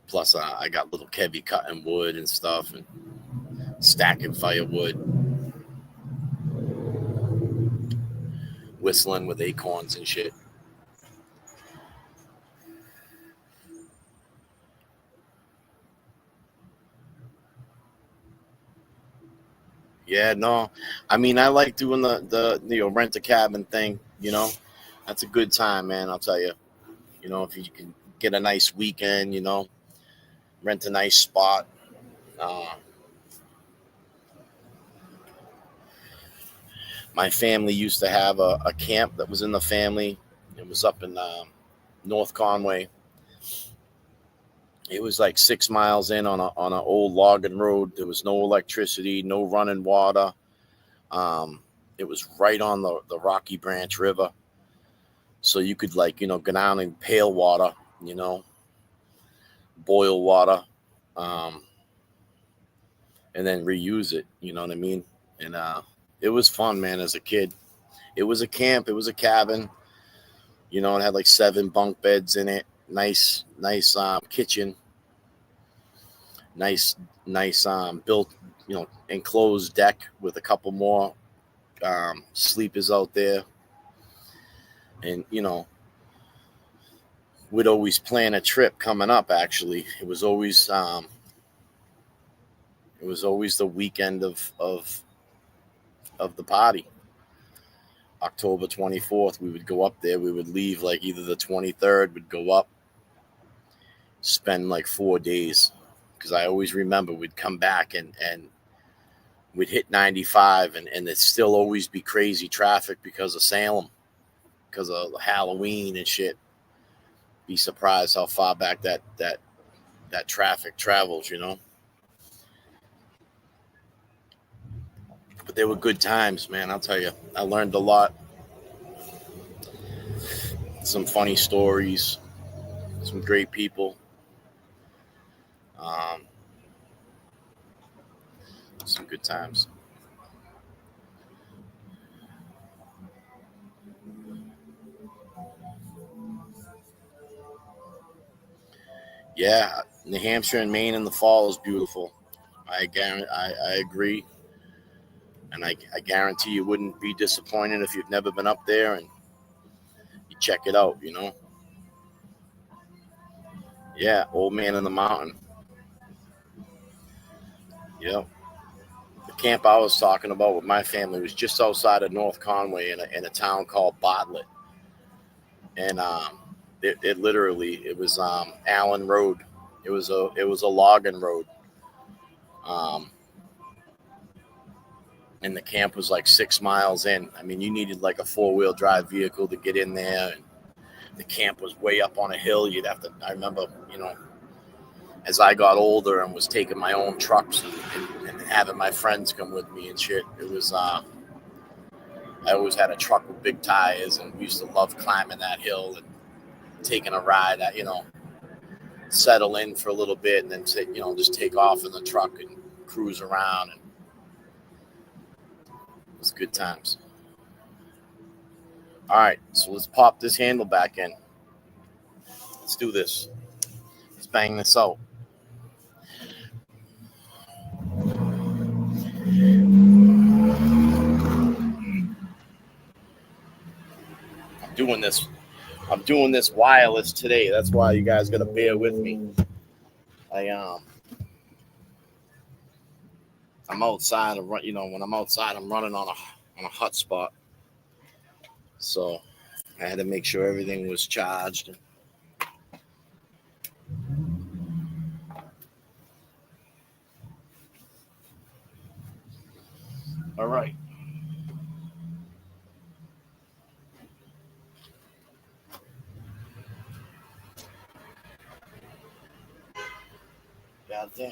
Plus, I got little Kevy cutting wood and stuff and stacking firewood, whistling with acorns and shit. Yeah, no, I mean, I like doing the rent a cabin thing. That's a good time, man. I'll tell you. If you can get a nice weekend, rent a nice spot. My family used to have a camp that was in the family. It was up in North Conway. It was like 6 miles in on an old logging road. There was no electricity, no running water. It was right on the Rocky Branch River. So you could go down and pail water, boil water, and then reuse it. You know what I mean? And it was fun, man, as a kid. It was a camp. It was a cabin. It had like 7 bunk beds in it. Nice kitchen. Nice built, enclosed deck with a couple more sleepers out there. And, we'd always plan a trip coming up, actually. It was always the weekend of the party. October 24th, we would go up there. We would leave like either the 23rd, would go up, spend like 4 days. Because I always remember we'd come back and we'd hit 95 and it'd still always be crazy traffic because of Salem, because of Halloween and shit. Be surprised how far back that traffic travels, But they were good times, man. I'll tell you, I learned a lot. Some funny stories, some great people. Some good times. Yeah, New Hampshire and Maine in the fall is beautiful. I agree, and I guarantee you wouldn't be disappointed if you've never been up there and you check it out. Yeah, Old Man in the Mountain. Yep. The camp I was talking about with my family was just outside of North Conway in a town called Bartlett, and it literally it was Allen Road. It was a logging road, um, and the camp was like 6 miles in. I mean, you needed like a 4-wheel drive vehicle to get in there, and the camp was way up on a hill. You'd have to. I remember, as I got older and was taking my own trucks and having my friends come with me and shit. It was. I always had a truck with big tires, and we used to love climbing that hill and taking a ride. Settle in for a little bit, and then just take off in the truck and cruise around, and it was good times. All right, so let's pop this handle back in. Let's do this. Let's bang this out. I'm doing this wireless today. That's why you guys gotta bear with me. I'm outside of when I'm outside, I'm running on a hotspot. So I had to make sure everything was charged. All right. God damn.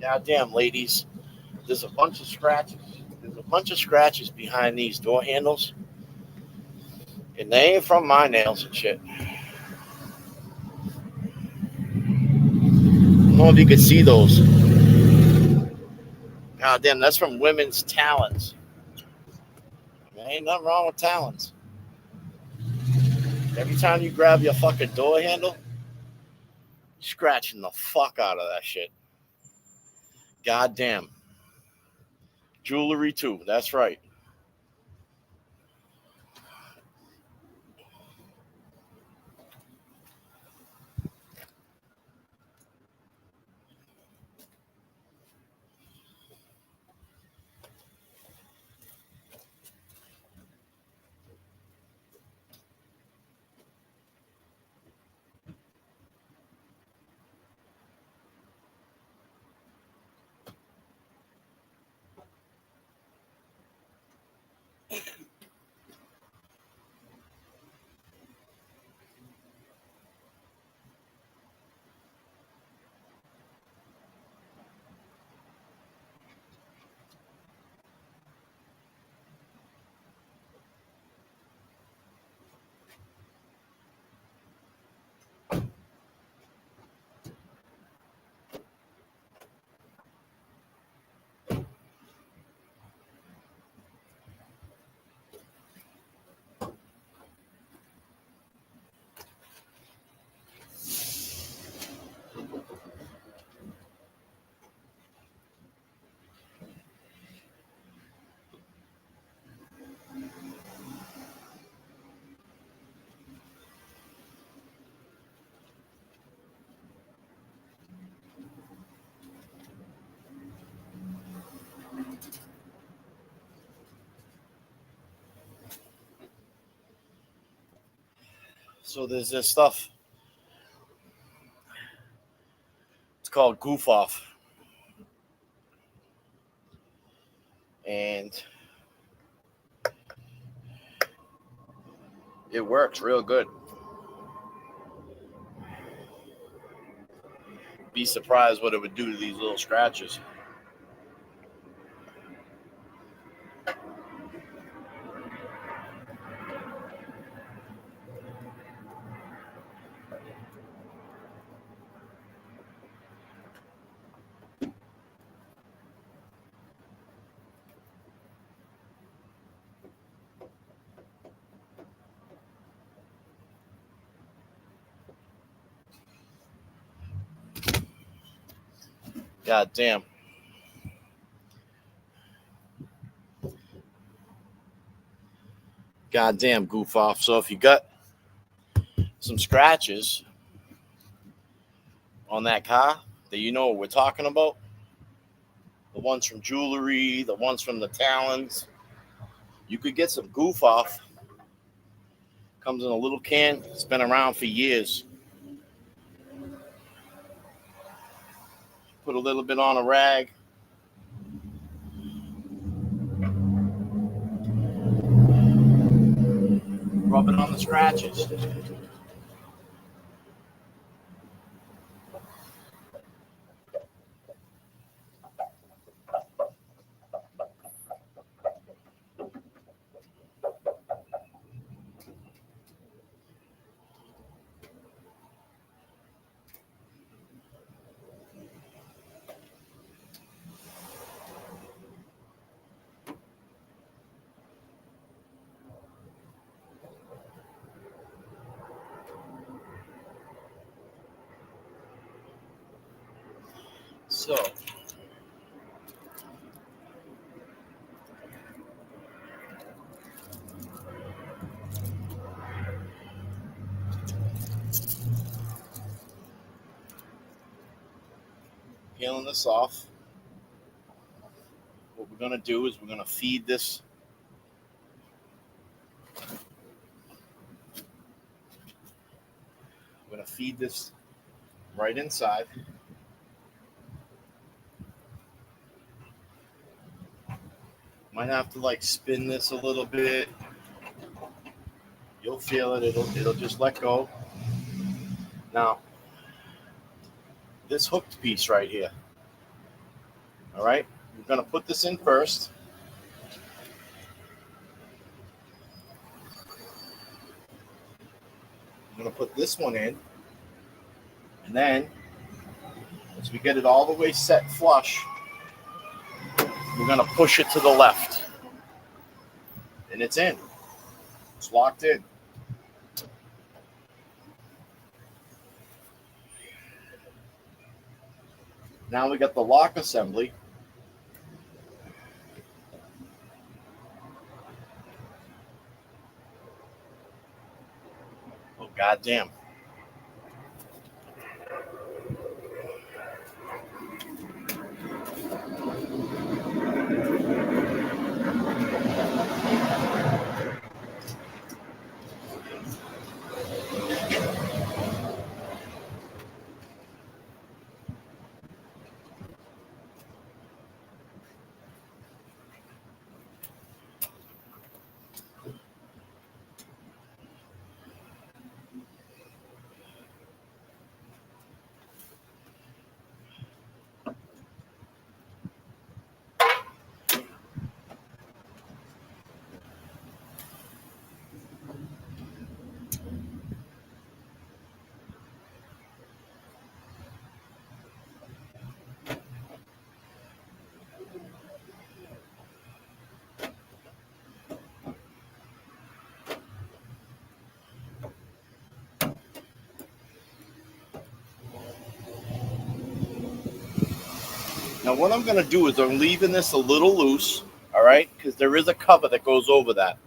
Goddamn, ladies. There's a bunch of scratches. There's a bunch of scratches behind these door handles. And they ain't from my nails and shit. I don't know if you could see those. God damn, that's from women's talons. There ain't nothing wrong with talons. Every time you grab your fucking door handle, scratching the fuck out of that shit. God damn. Jewelry too, that's right. So there's this stuff. It's called goof off. And It works real good. Be surprised what it would do to these little scratches. God damn. Goddamn goof off. So if you got some scratches on that car that you know what we're talking about, the ones from jewelry, the ones from the talons, you could get some goof off. Comes in a little can. It's been around for years. Put a little bit on a rag. Rub it on the scratches. So, peeling this off. What we're going to do is we're going to feed this. We're going to feed this right inside. Might have to like spin this a little bit. You'll feel it. It'll just let go. Now, this hooked piece right here. All right, we're going to put this in first. I'm going to put this one in. And then, as we get it all the way set flush, we're going to push it to the left. And it's in. It's locked in. Now we got the lock assembly. Oh, goddamn. Now what I'm going to do is I'm leaving this a little loose, all right, because there is a cover that goes over that.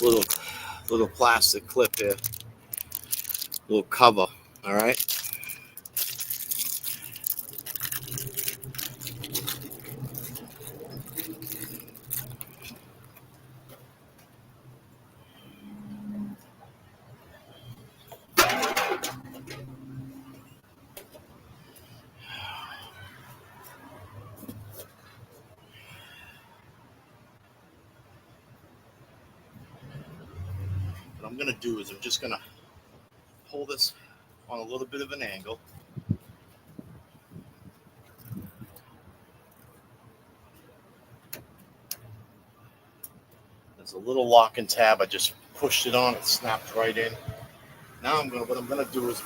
this little plastic clip here, little cover. All right. What I'm gonna do is I'm just gonna hold this on a little bit of an angle. There's a little lock and tab. I just pushed it on. It snapped right in. Now what I'm gonna do is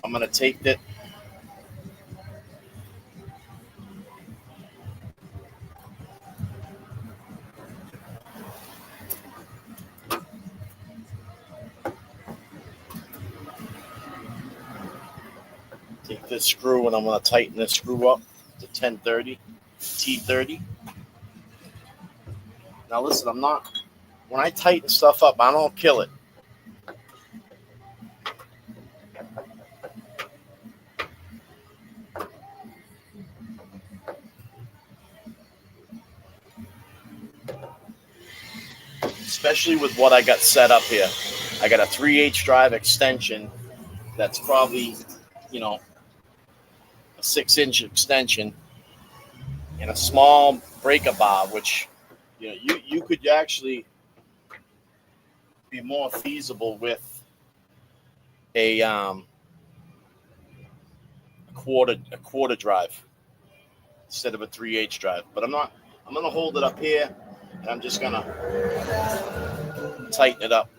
I'm gonna take that. Take this screw and I'm gonna tighten this screw up to 1030 T30. Now listen, when I tighten stuff up, I don't kill it. Especially with what I got set up here. I got a 3/8 drive extension that's probably, a 6-inch extension and a small breaker bar, which you could actually be more feasible with a quarter drive instead of a 3/8 drive. But I'm gonna hold it up here and I'm just gonna tighten it up.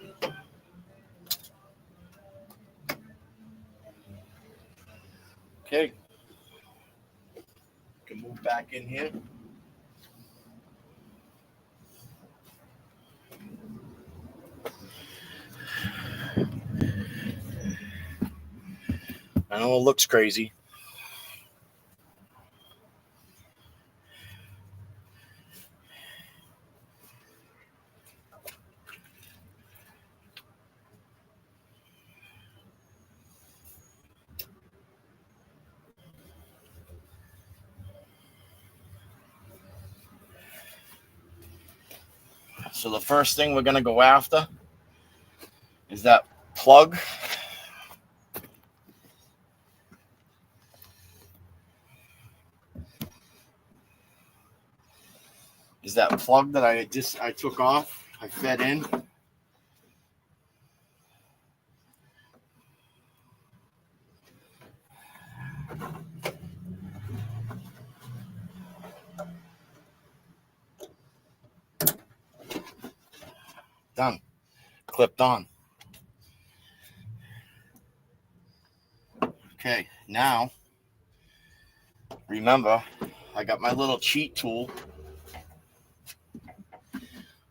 Okay. Can move back in here. I know it looks crazy. So the first thing we're gonna go after is that plug. Is that plug that I took off, I fed in. Done. Clipped on. Okay, now remember, I got my little cheat tool.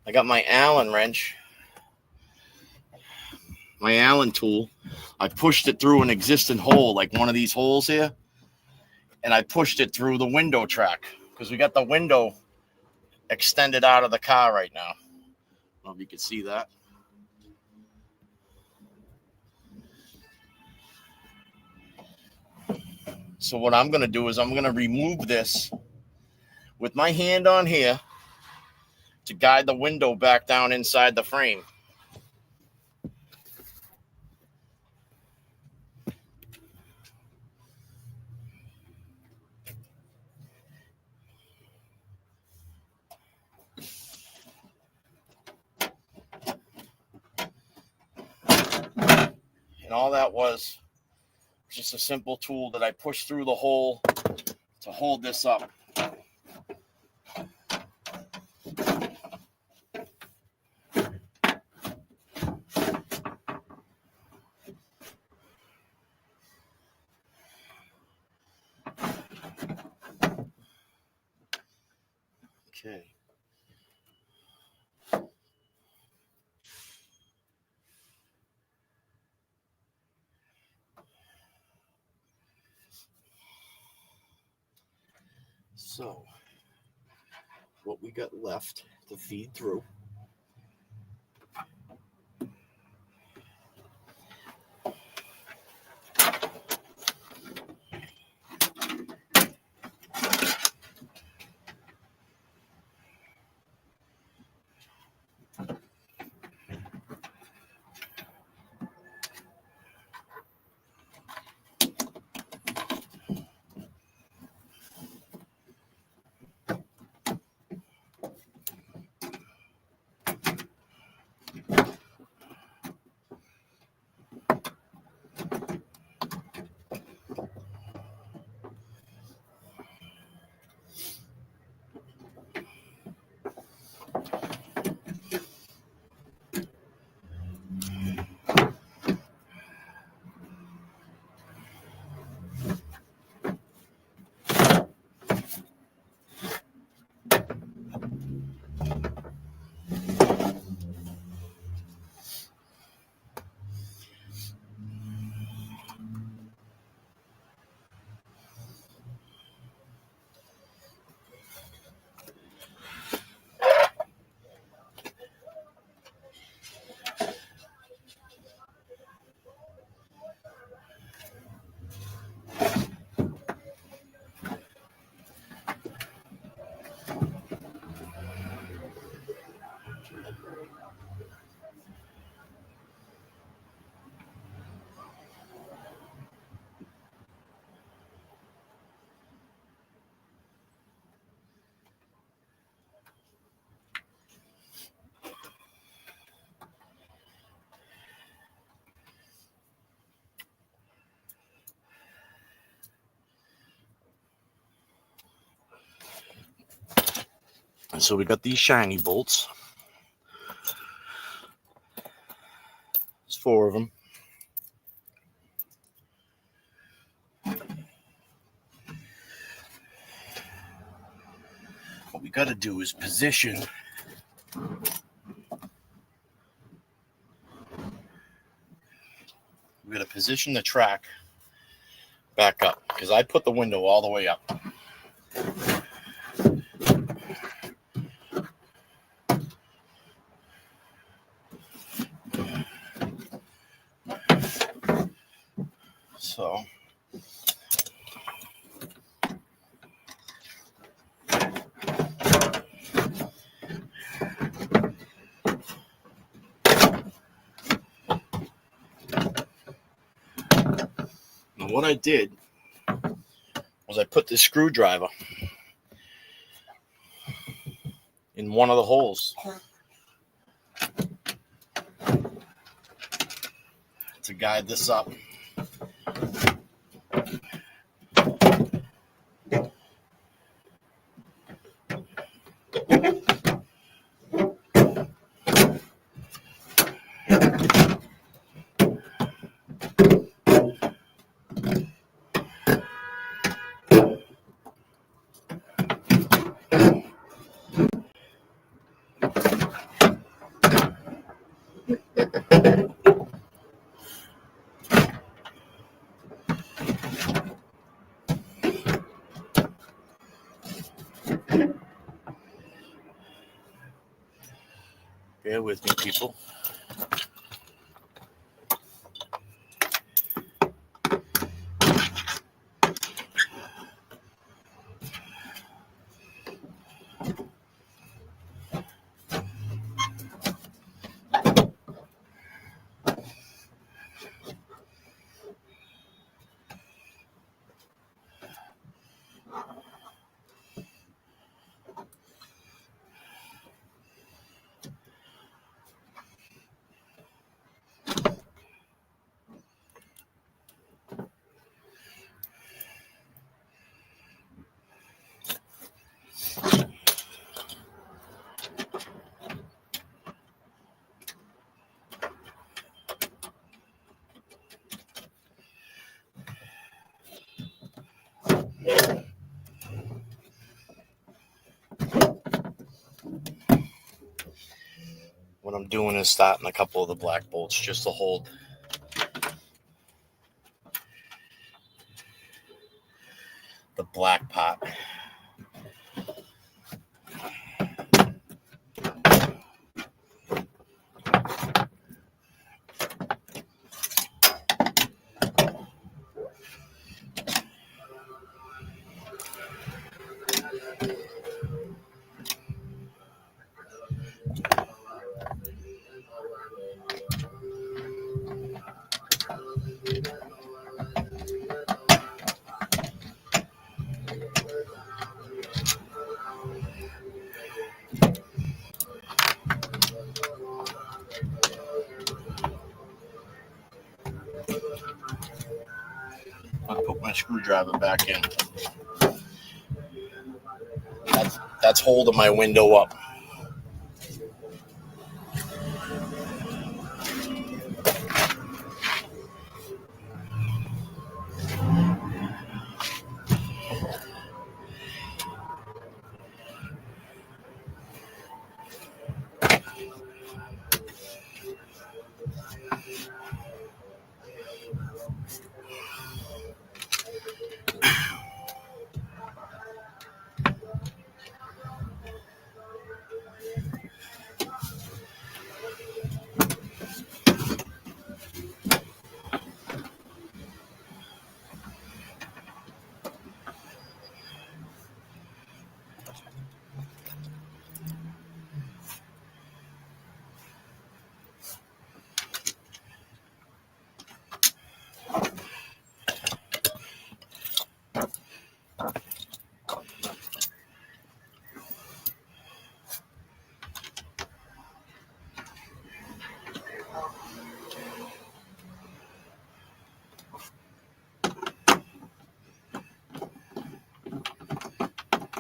I got my Allen wrench, my Allen tool. I pushed it through an existing hole, like one of these holes here, and I pushed it through the window track because we got the window extended out of the car right now. I don't know if you can see that. So what I'm going to do is I'm going to remove this with my hand on here to guide the window back down inside the frame. And all that was just a simple tool that I pushed through the hole to hold this up. Okay. So, what we got left to feed through. And so we got these shiny bolts. There's 4 of them. What we got to do is position the track back up, because I put the window all the way up. So now what I did was I put this screwdriver in one of the holes to guide this up. Bear with me, people. what I'm doing is starting a couple of the black bolts just to hold the black part. I'll put my screwdriver back in. That's holding my window up.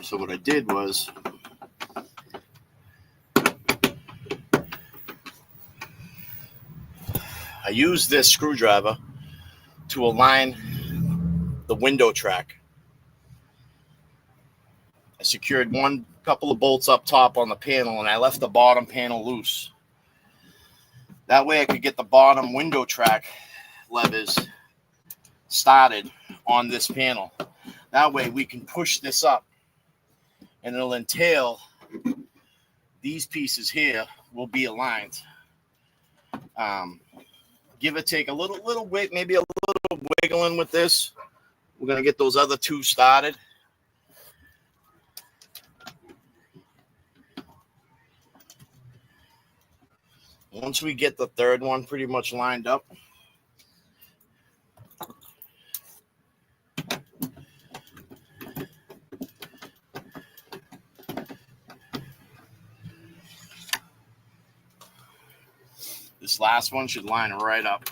So what I did was I used this screwdriver to align the window track. I secured one couple of bolts up top on the panel, and I left the bottom panel loose. That way I could get the bottom window track levers started on this panel. That way we can push this up, and it'll entail these pieces here will be aligned. Give or take a little weight, maybe a little wiggling with this. We're going to get those other two started. Once we get the third one pretty much lined up, this last one should line right up.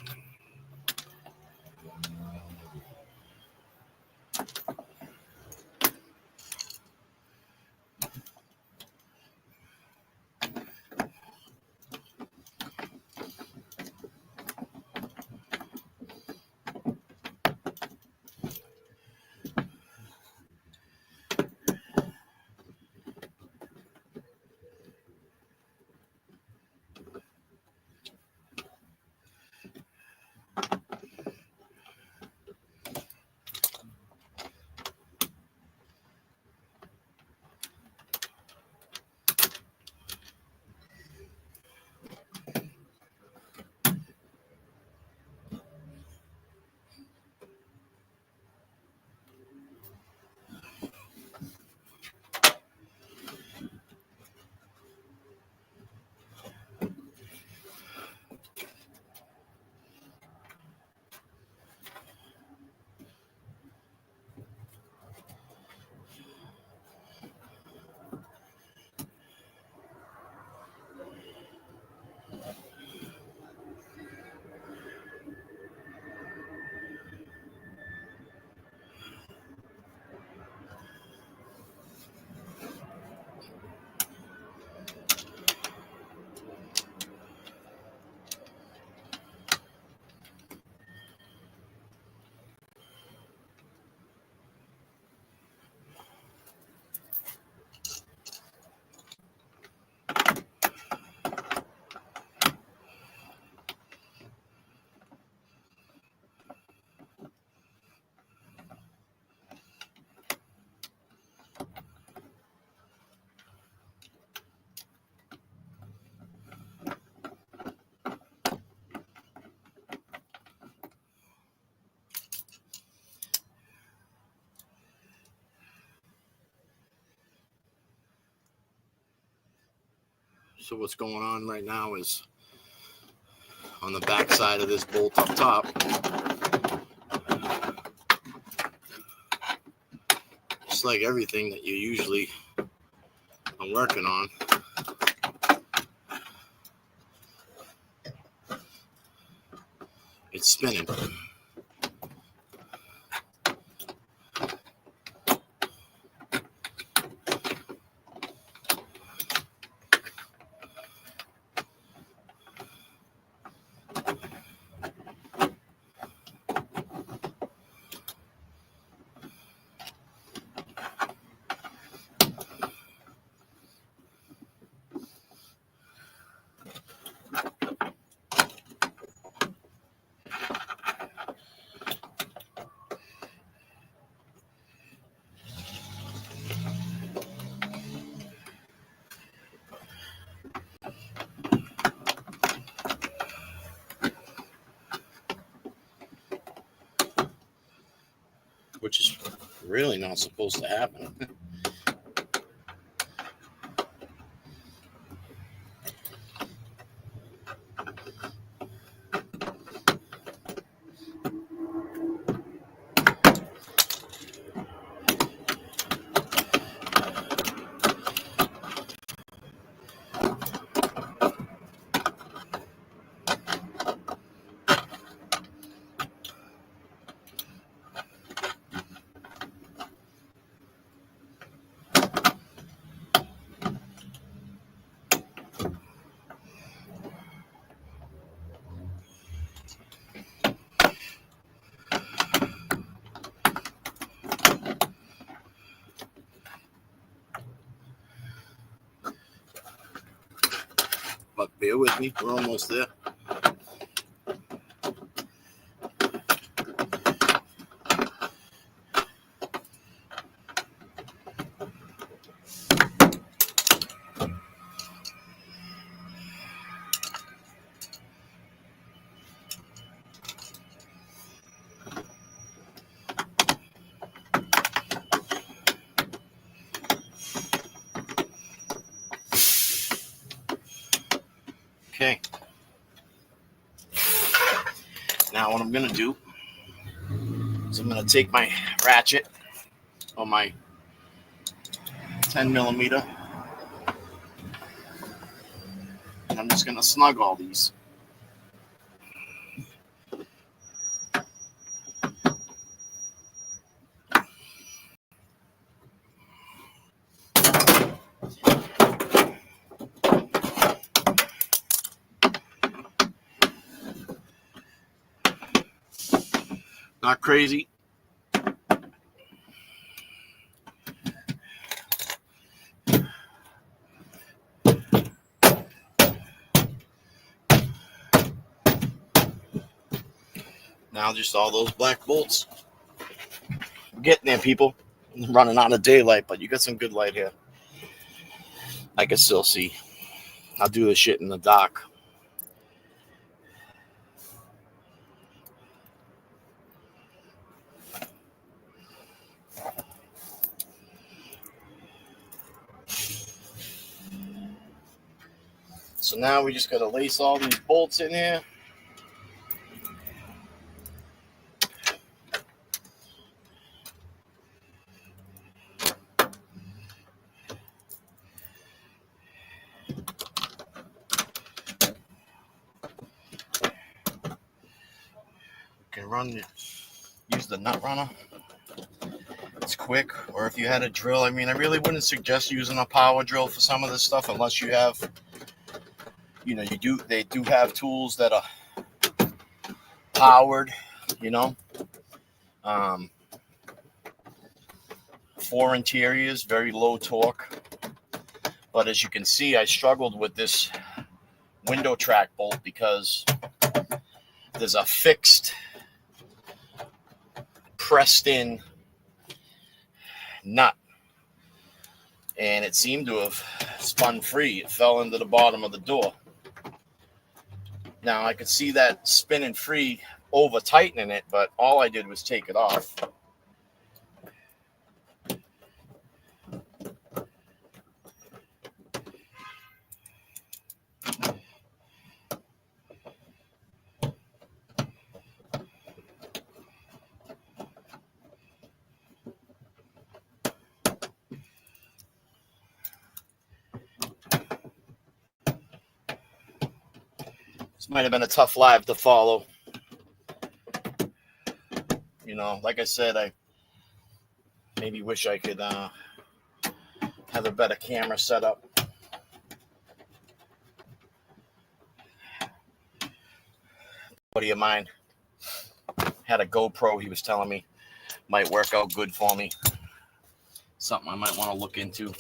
So what's going on right now is on the back side of this bolt up top, just like everything that you usually are working on, it's spinning. Which is really not supposed to happen. But bear with me, we're almost there. Okay. Now what I'm going to do is I'm going to take my ratchet or my 10 millimeter and I'm just going to snug all these. Not crazy. Now just all those black bolts. We're getting there, people. I'm running out of daylight, but you got some good light here. I can still see. I'll do this shit in the dark. So now we just got to lace all these bolts in here. Use the nut runner. It's quick. Or if you had a drill, I mean, I really wouldn't suggest using a power drill for some of this stuff unless you have, they do have tools that are powered, for interiors, very low torque. But as you can see, I struggled with this window track bolt because there's a fixed pressed in nut and it seemed to have spun free. It fell into the bottom of the door. Now I could see that spinning free over tightening it, but all I did was take it off. This might have been a tough live to follow. You know, like I said, I maybe wish I could have a better camera set up. Buddy of mine had a GoPro. He was telling me might work out good for me. Something I might want to look into.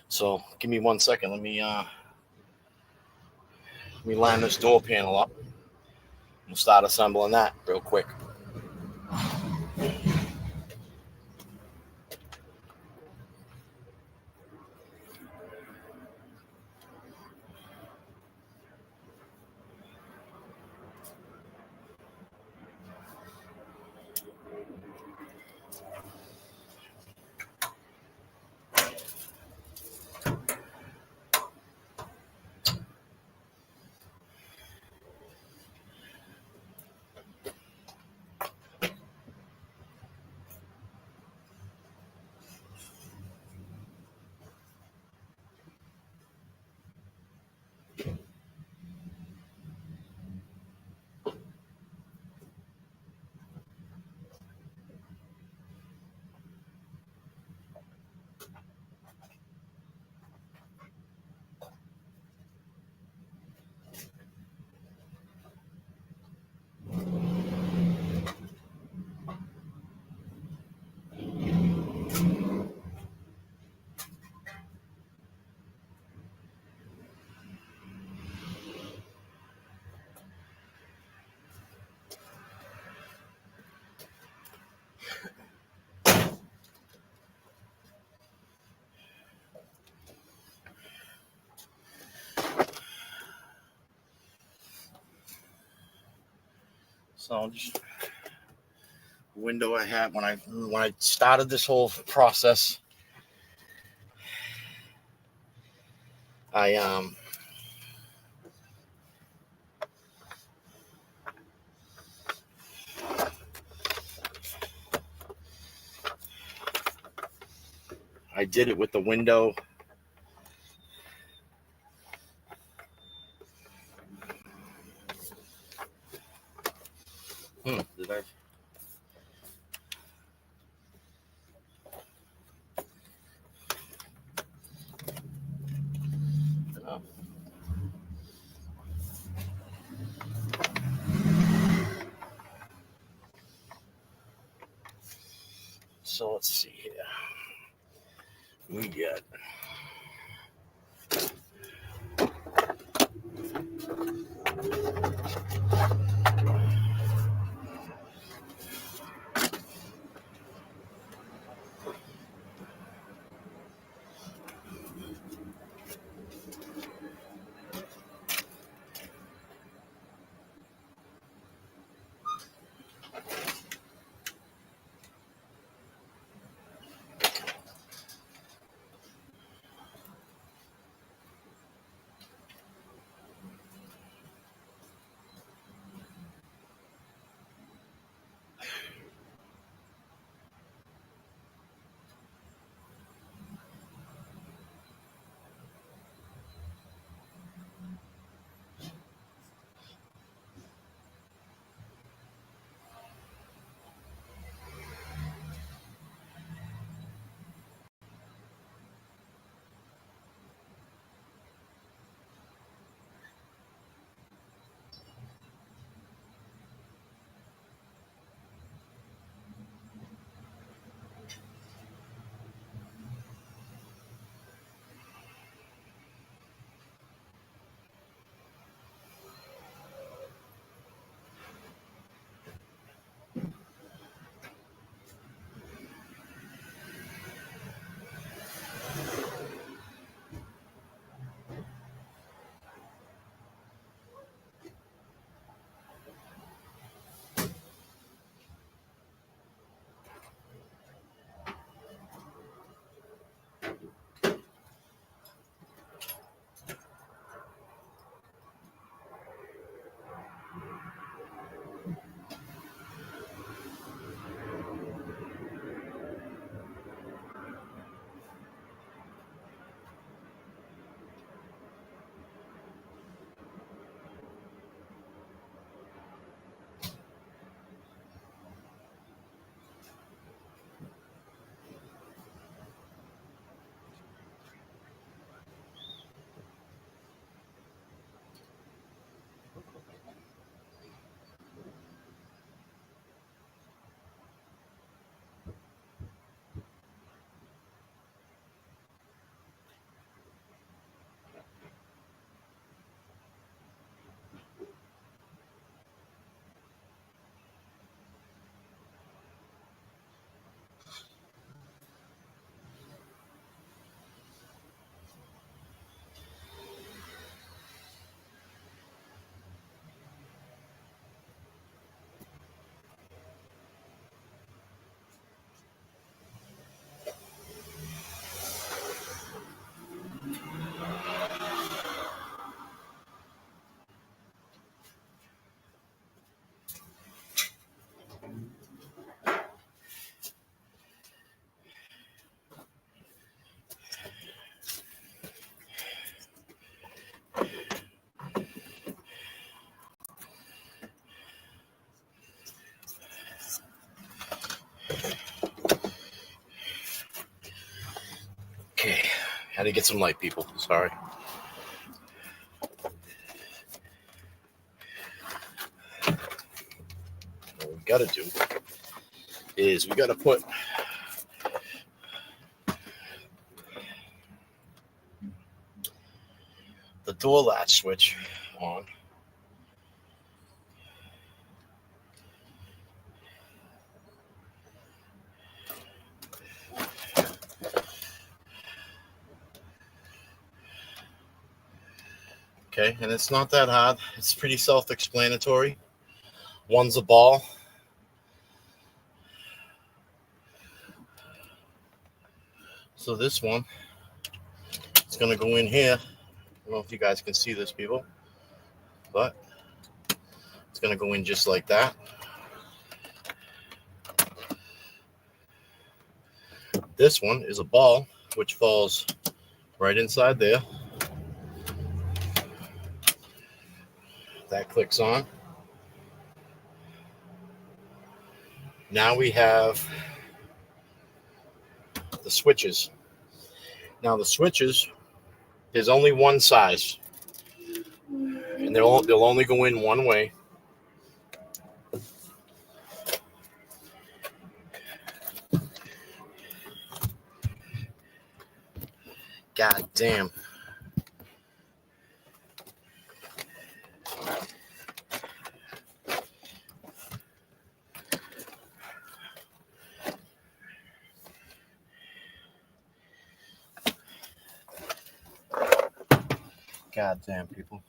So give me 1 second. Let me line this door panel up. We'll start assembling that real quick. So just window I had when I started this whole process, I did it with the window. Did I? No. So let's see here. We got Had to get some light, people. Sorry. What we got to do is we got to put the door latch switch on. Okay, and it's not that hard. It's pretty self-explanatory. One's a ball. So this one is going to go in here. I don't know if you guys can see this, people, but it's going to go in just like that. This one is a ball, which falls right inside there. That clicks on. Now we have the switches. Now the switches, there's only one size, and they'll only go in one way. God damn. God damn, people.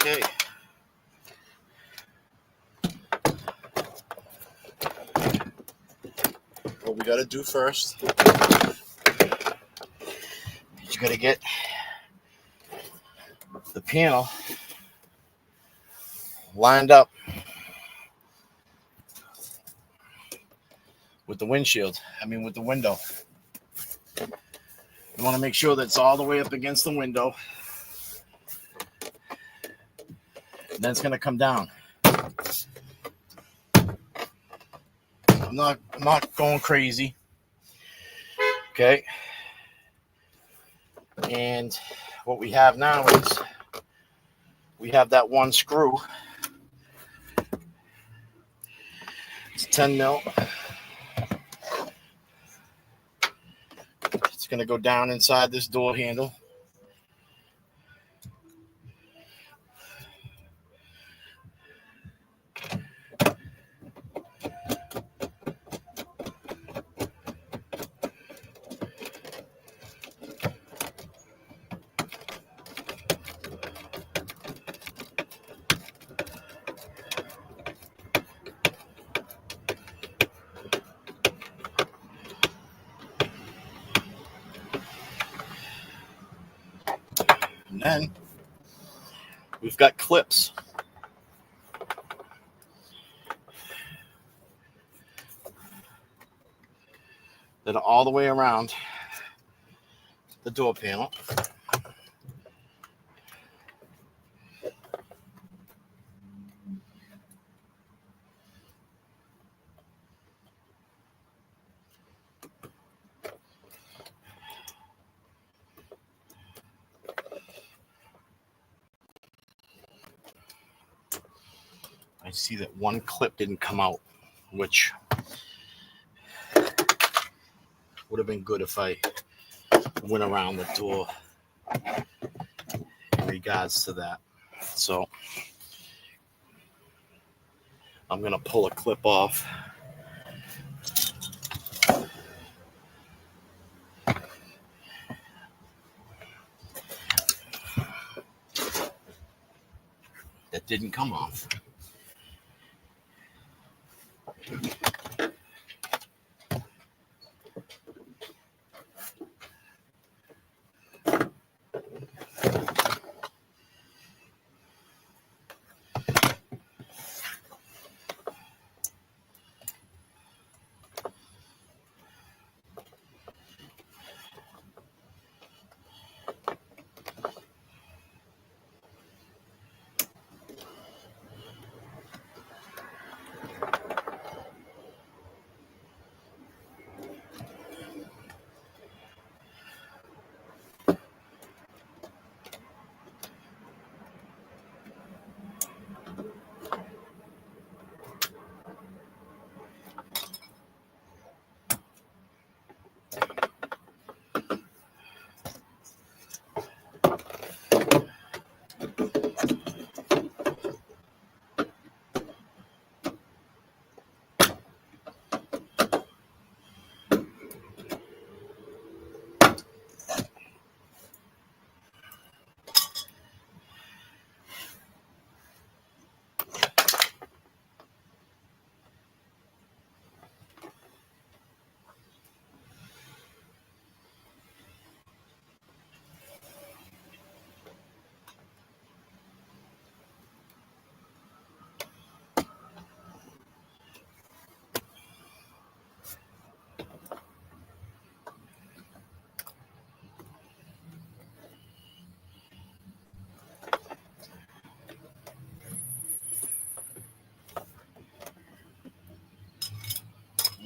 Okay. What we got to do first, you got to get the panel lined up with the windshield. With the window. You want to make sure that it's all the way up against the window. And then it's going to come down. I'm not going crazy. Okay. And what we have now is we have that one screw. It's 10 mil. It's going to go down inside this door handle. then we've got clips that are all the way around the door panel. I see that one clip didn't come out, which would have been good if I went around the door in regards to that. So I'm going to pull a clip off. That didn't come off.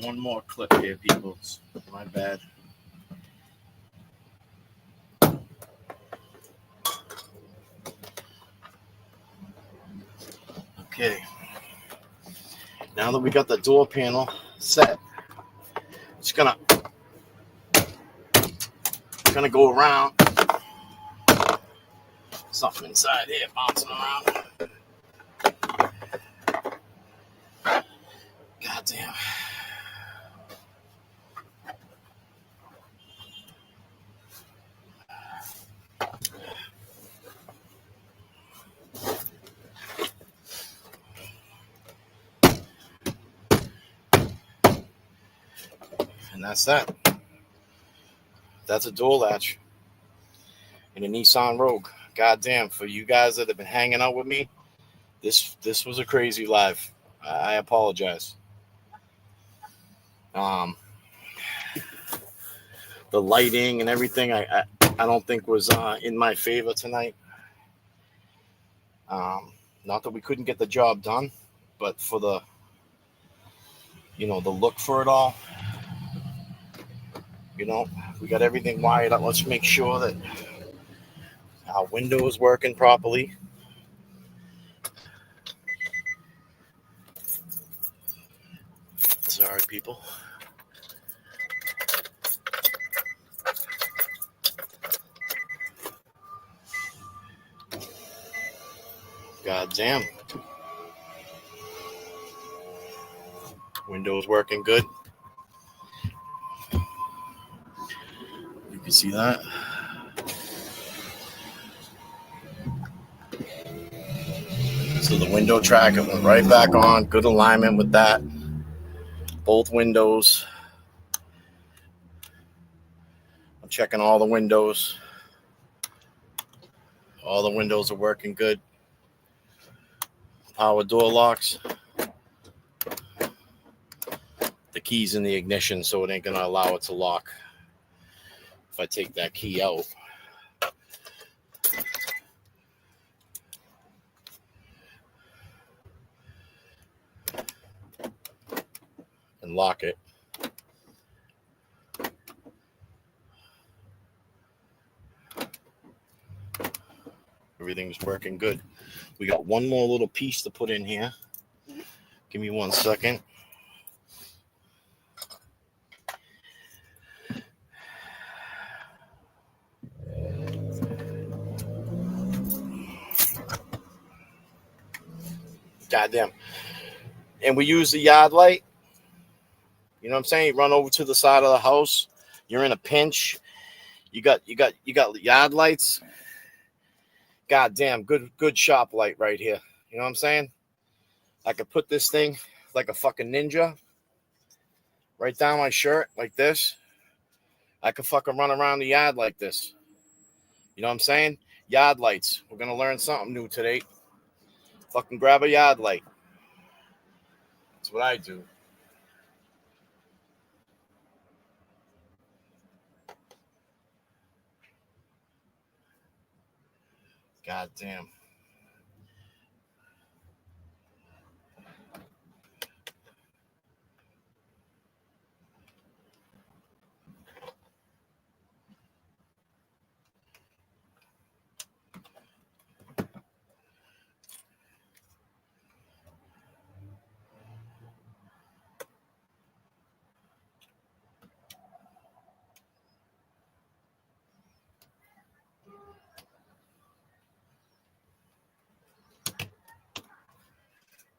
One more clip here, people. My bad. Okay. Now that we got the door panel set, it's gonna go around. Something inside here bouncing around. God damn. And that's that. That's a door latch in a Nissan Rogue. God damn, for you guys that have been hanging out with me, this was a crazy live. I apologize. The lighting and everything I don't think was in my favor tonight. Not that we couldn't get the job done, but for the the look for it all, we got everything wired up. Let's make sure that our window is working properly. Sorry, people. God damn. Window's working good. You can see that. So the window tracker went right back on. Good alignment with that. Both windows. I'm checking all the windows. All the windows are working good. Power door locks. The key's in the ignition, so it ain't gonna allow it to lock. If I take that key out, and lock it, everything's working good. We got one more little piece to put in here. Give me 1 second. Goddamn. And we use the yard light. You know what I'm saying? You run over to the side of the house. You're in a pinch. You got yard lights. Goddamn, good shop light right here. You know what I'm saying? I could put this thing like a fucking ninja right down my shirt like this. I could fucking run around the yard like this. You know what I'm saying? Yard lights. We're gonna learn something new today. Fucking grab a yard light. That's what I do. God damn.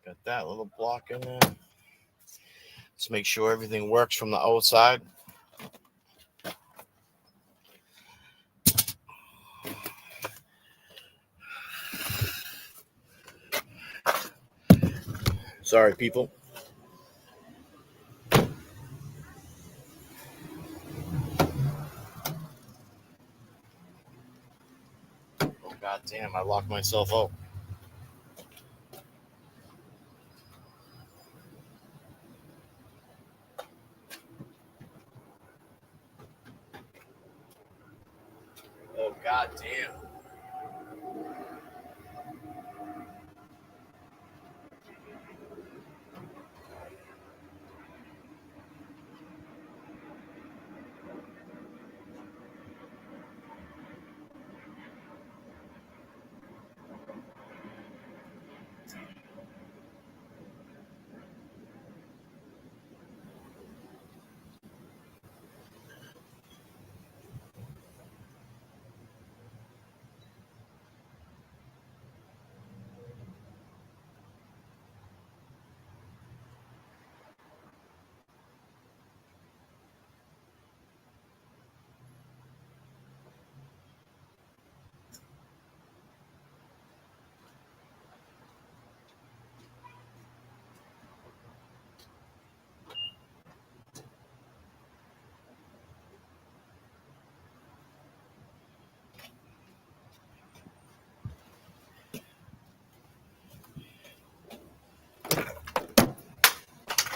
Got that little block in there. Let's make sure everything works from the outside. Sorry, people. Oh, God damn, I locked myself out. Oh, God damn.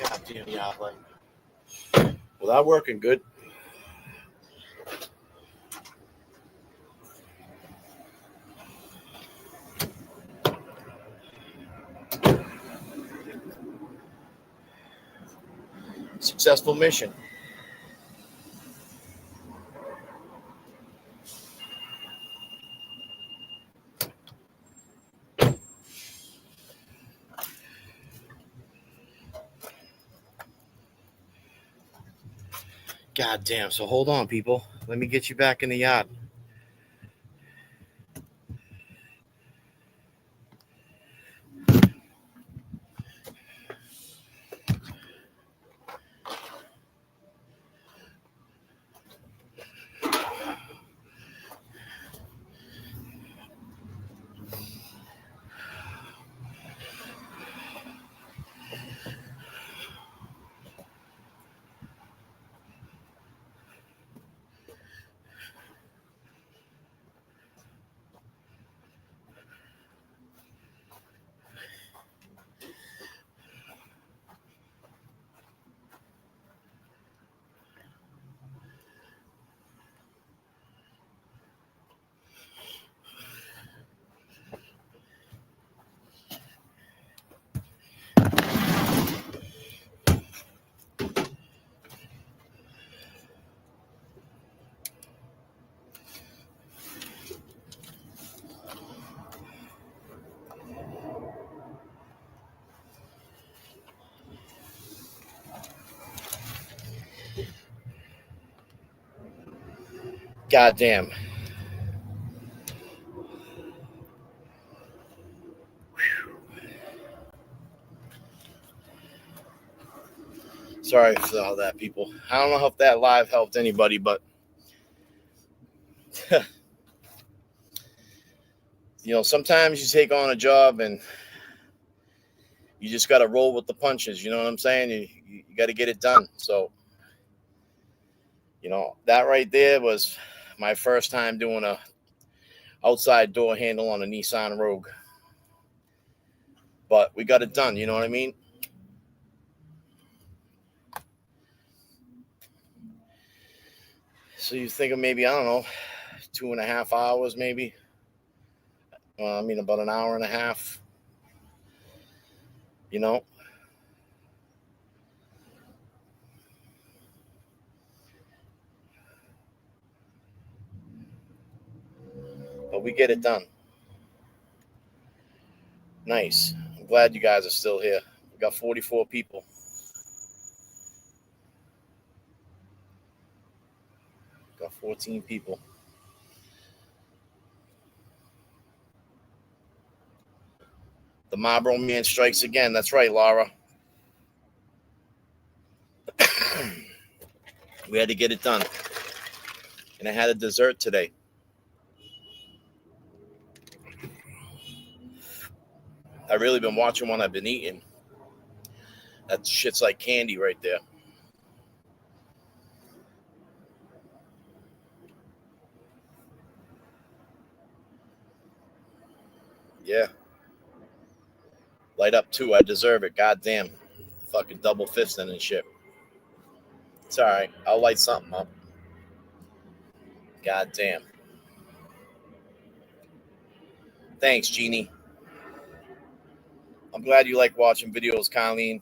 God damn, yeah, like. Well, that working good. Successful mission. God damn. So hold on, people. Let me get you back in the yard. Goddamn. Sorry for all that, people. I don't know if that live helped anybody, but sometimes you take on a job and you just got to roll with the punches. You know what I'm saying? You got to get it done. So, that right there was my first time doing a outside door handle on a Nissan Rogue. But we got it done. You know what I mean? So you think of maybe, I don't know, 2.5 hours maybe. About an hour and a half. But we get it done. Nice. I'm glad you guys are still here. We got 44 people. Got 14 people. The Marlboro Man strikes again. That's right, Laura. We had to get it done. And I had a dessert today. I've really been watching what I've been eating. That shit's like candy right there. Yeah. Light up too. I deserve it. Goddamn. Fucking double fisting and shit. It's all right. I'll light something up. Goddamn. Thanks, Jeannie. I'm glad you like watching videos, Colleen.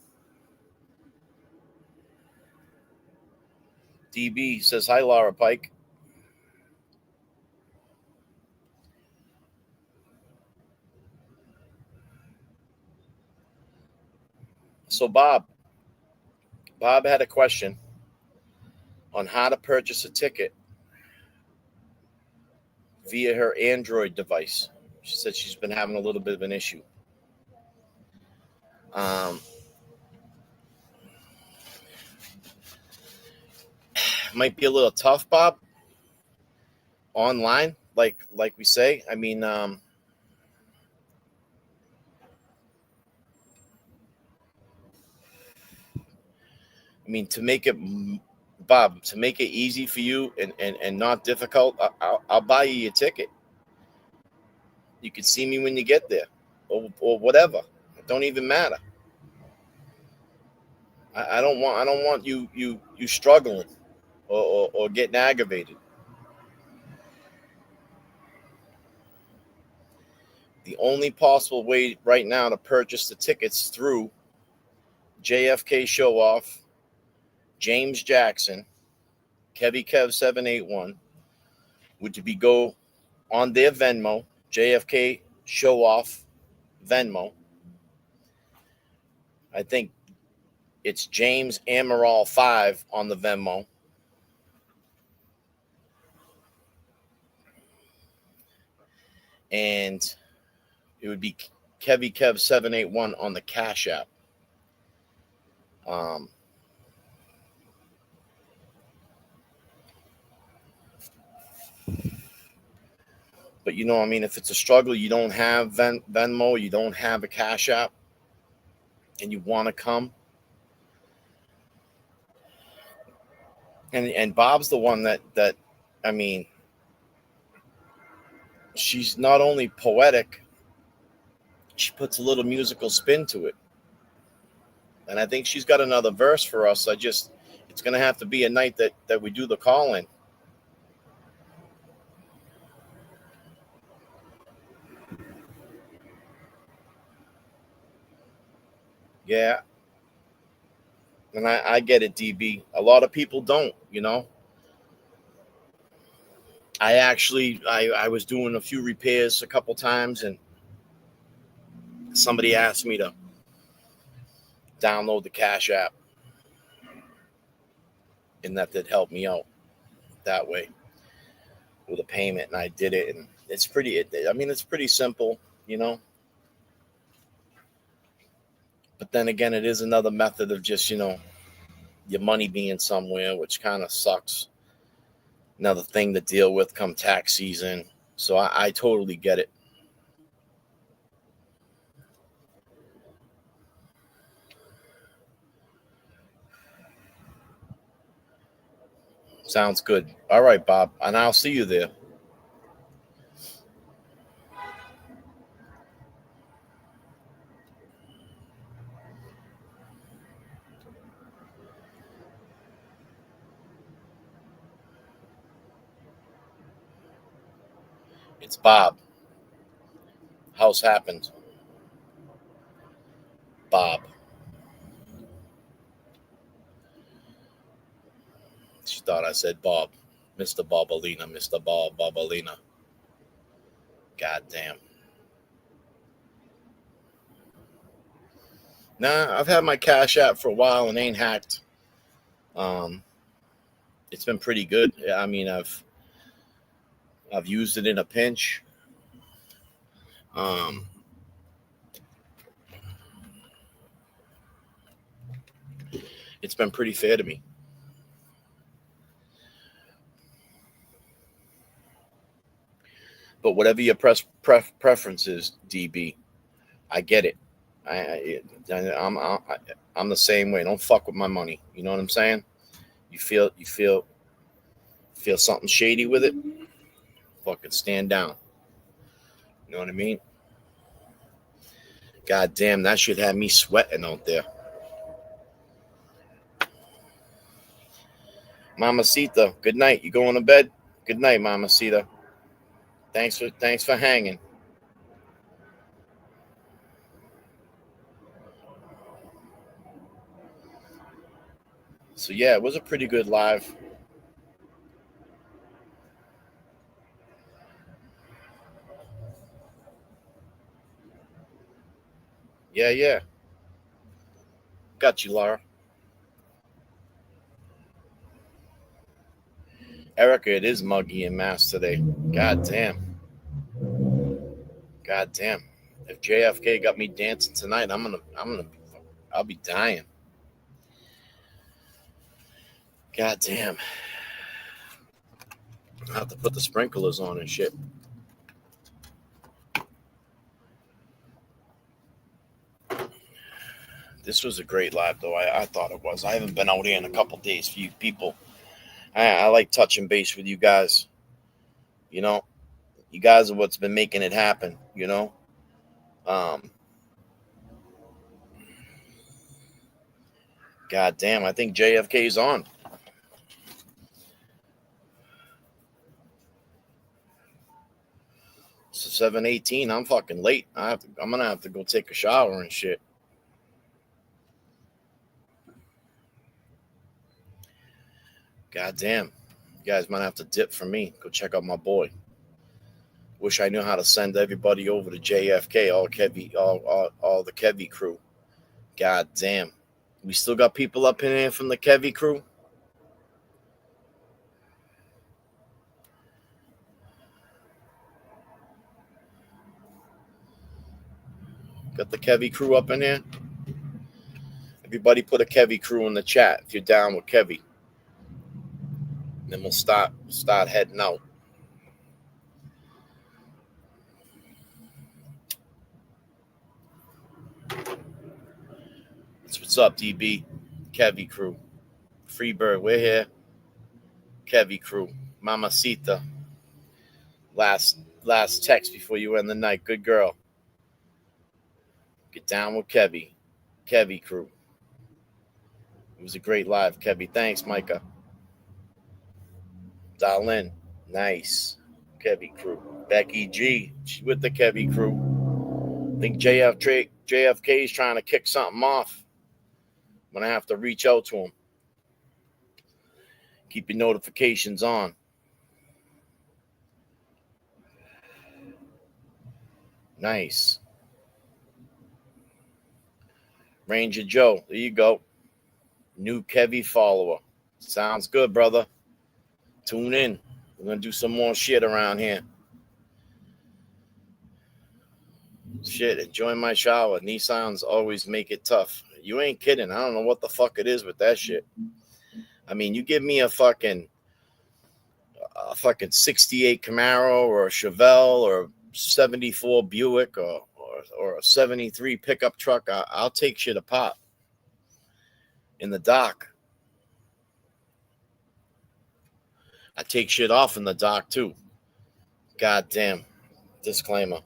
DB says, hi, Laura Pike. So Bob had a question on how to purchase a ticket via her Android device. She said she's been having a little bit of an issue. Might be a little tough, Bob, online, like we say. To make it, Bob, to make it easy for you and not difficult, I'll buy you your ticket. You can see me when you get there, or whatever. It don't even matter. I don't want you struggling or getting aggravated. The only possible way right now to purchase the tickets through JFK Show Off, James Jackson, KevyKev781 would be go on their Venmo, JFK Show Off Venmo. I think it's James Amaral 5 on the Venmo. And it would be KevyKev781 on the Cash App. But if it's a struggle, you don't have Venmo, you don't have a Cash App, and you want to come. And Bob's the one that she's not only poetic, she puts a little musical spin to it. And I think she's got another verse for us. It's going to have to be a night that we do the call-in. Yeah. And I get it, DB. A lot of people don't, I was doing a few repairs a couple times, and somebody asked me to download the Cash App, and that did help me out that way. with a payment, and I did it, and it's pretty. It's pretty simple, you know. But then again, it is another method of just, your money being somewhere, which kind of sucks. Another thing to deal with come tax season. So I totally get it. Sounds good. All right, Bob. And I'll see you there. It's Bob. House happened. Bob. She thought I said Bob. Mr. Barbalina. Mr. Barbalina. God damn. Nah, I've had my Cash App for a while and ain't hacked. It's been pretty good. I mean, I've used it in a pinch. It's been pretty fair to me. But whatever your preference is, DB, I get it. I'm the same way. Don't fuck with my money. You know what I'm saying? You feel something shady with it? Fucking stand down. You know what I mean? God damn, that shit had me sweating out there. Mamacita, good night. You going to bed? Good night, Mamacita. Thanks for hanging. So yeah, it was a pretty good live. Yeah. Got you, Laura. Erica, it is muggy in Mass today. God damn. God damn. If JFK got me dancing tonight, I'll be dying. God damn. I have to put the sprinklers on and shit. This was a great live, though. I thought it was. I haven't been out here in a couple days for you people. I like touching base with you guys. You know, you guys are what's been making it happen. God damn, I think JFK's on. It's 7:18. I'm fucking late. I'm gonna have to go take a shower and shit. God damn. You guys might have to dip for me. Go check out my boy. Wish I knew how to send everybody over to JFK, all the Kevy crew. God damn. We still got people up in here from the Kevy crew? Got the Kevy crew up in here? Everybody put a Kevy crew in the chat if you're down with Kevy. Then we'll start heading out. That's what's up, DB. Kevy crew. Freebird, we're here. Kevy crew. Mamacita. Last text before you end the night. Good girl. Get down with Kevy. Kevy crew. It was a great live, Kevy. Thanks, Micah. Dial in. Nice. Kevy crew. Becky G. She's with the Kevy crew. I think JFK is trying to kick something off. I'm going to have to reach out to him. Keep your notifications on. Nice. Ranger Joe. There you go. New Kevy follower. Sounds good, brother. Tune in. We're going to do some more shit around here. Shit, enjoying my shower. Nissans always make it tough. You ain't kidding. I don't know what the fuck it is with that shit. I mean, you give me a fucking 68 Camaro or a Chevelle or 74 Buick or a 73 pickup truck. I'll take shit apart in the dock. I take shit off in the dock too. God damn. Disclaimer.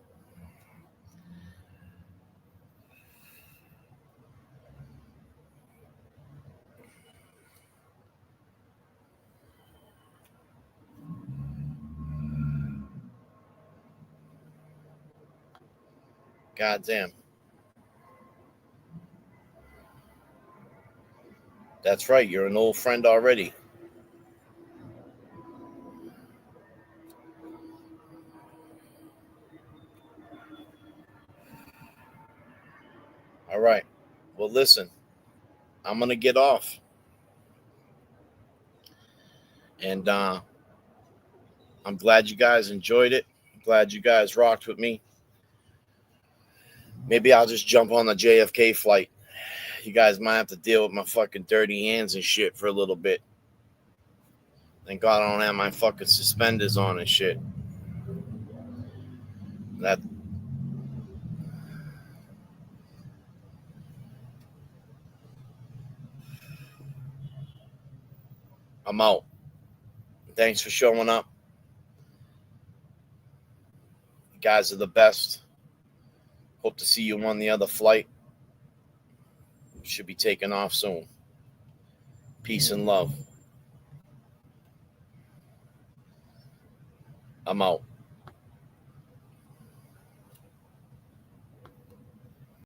God damn. That's right. You're an old friend already. All right. Well, listen, I'm going to get off. And I'm glad you guys enjoyed it. I'm glad you guys rocked with me. Maybe I'll just jump on the JFK flight. You guys might have to deal with my fucking dirty hands and shit for a little bit. Thank God I don't have my fucking suspenders on and shit. I'm out. Thanks for showing up. You guys are the best. Hope to see you on the other flight. Should be taking off soon. Peace and love. I'm out.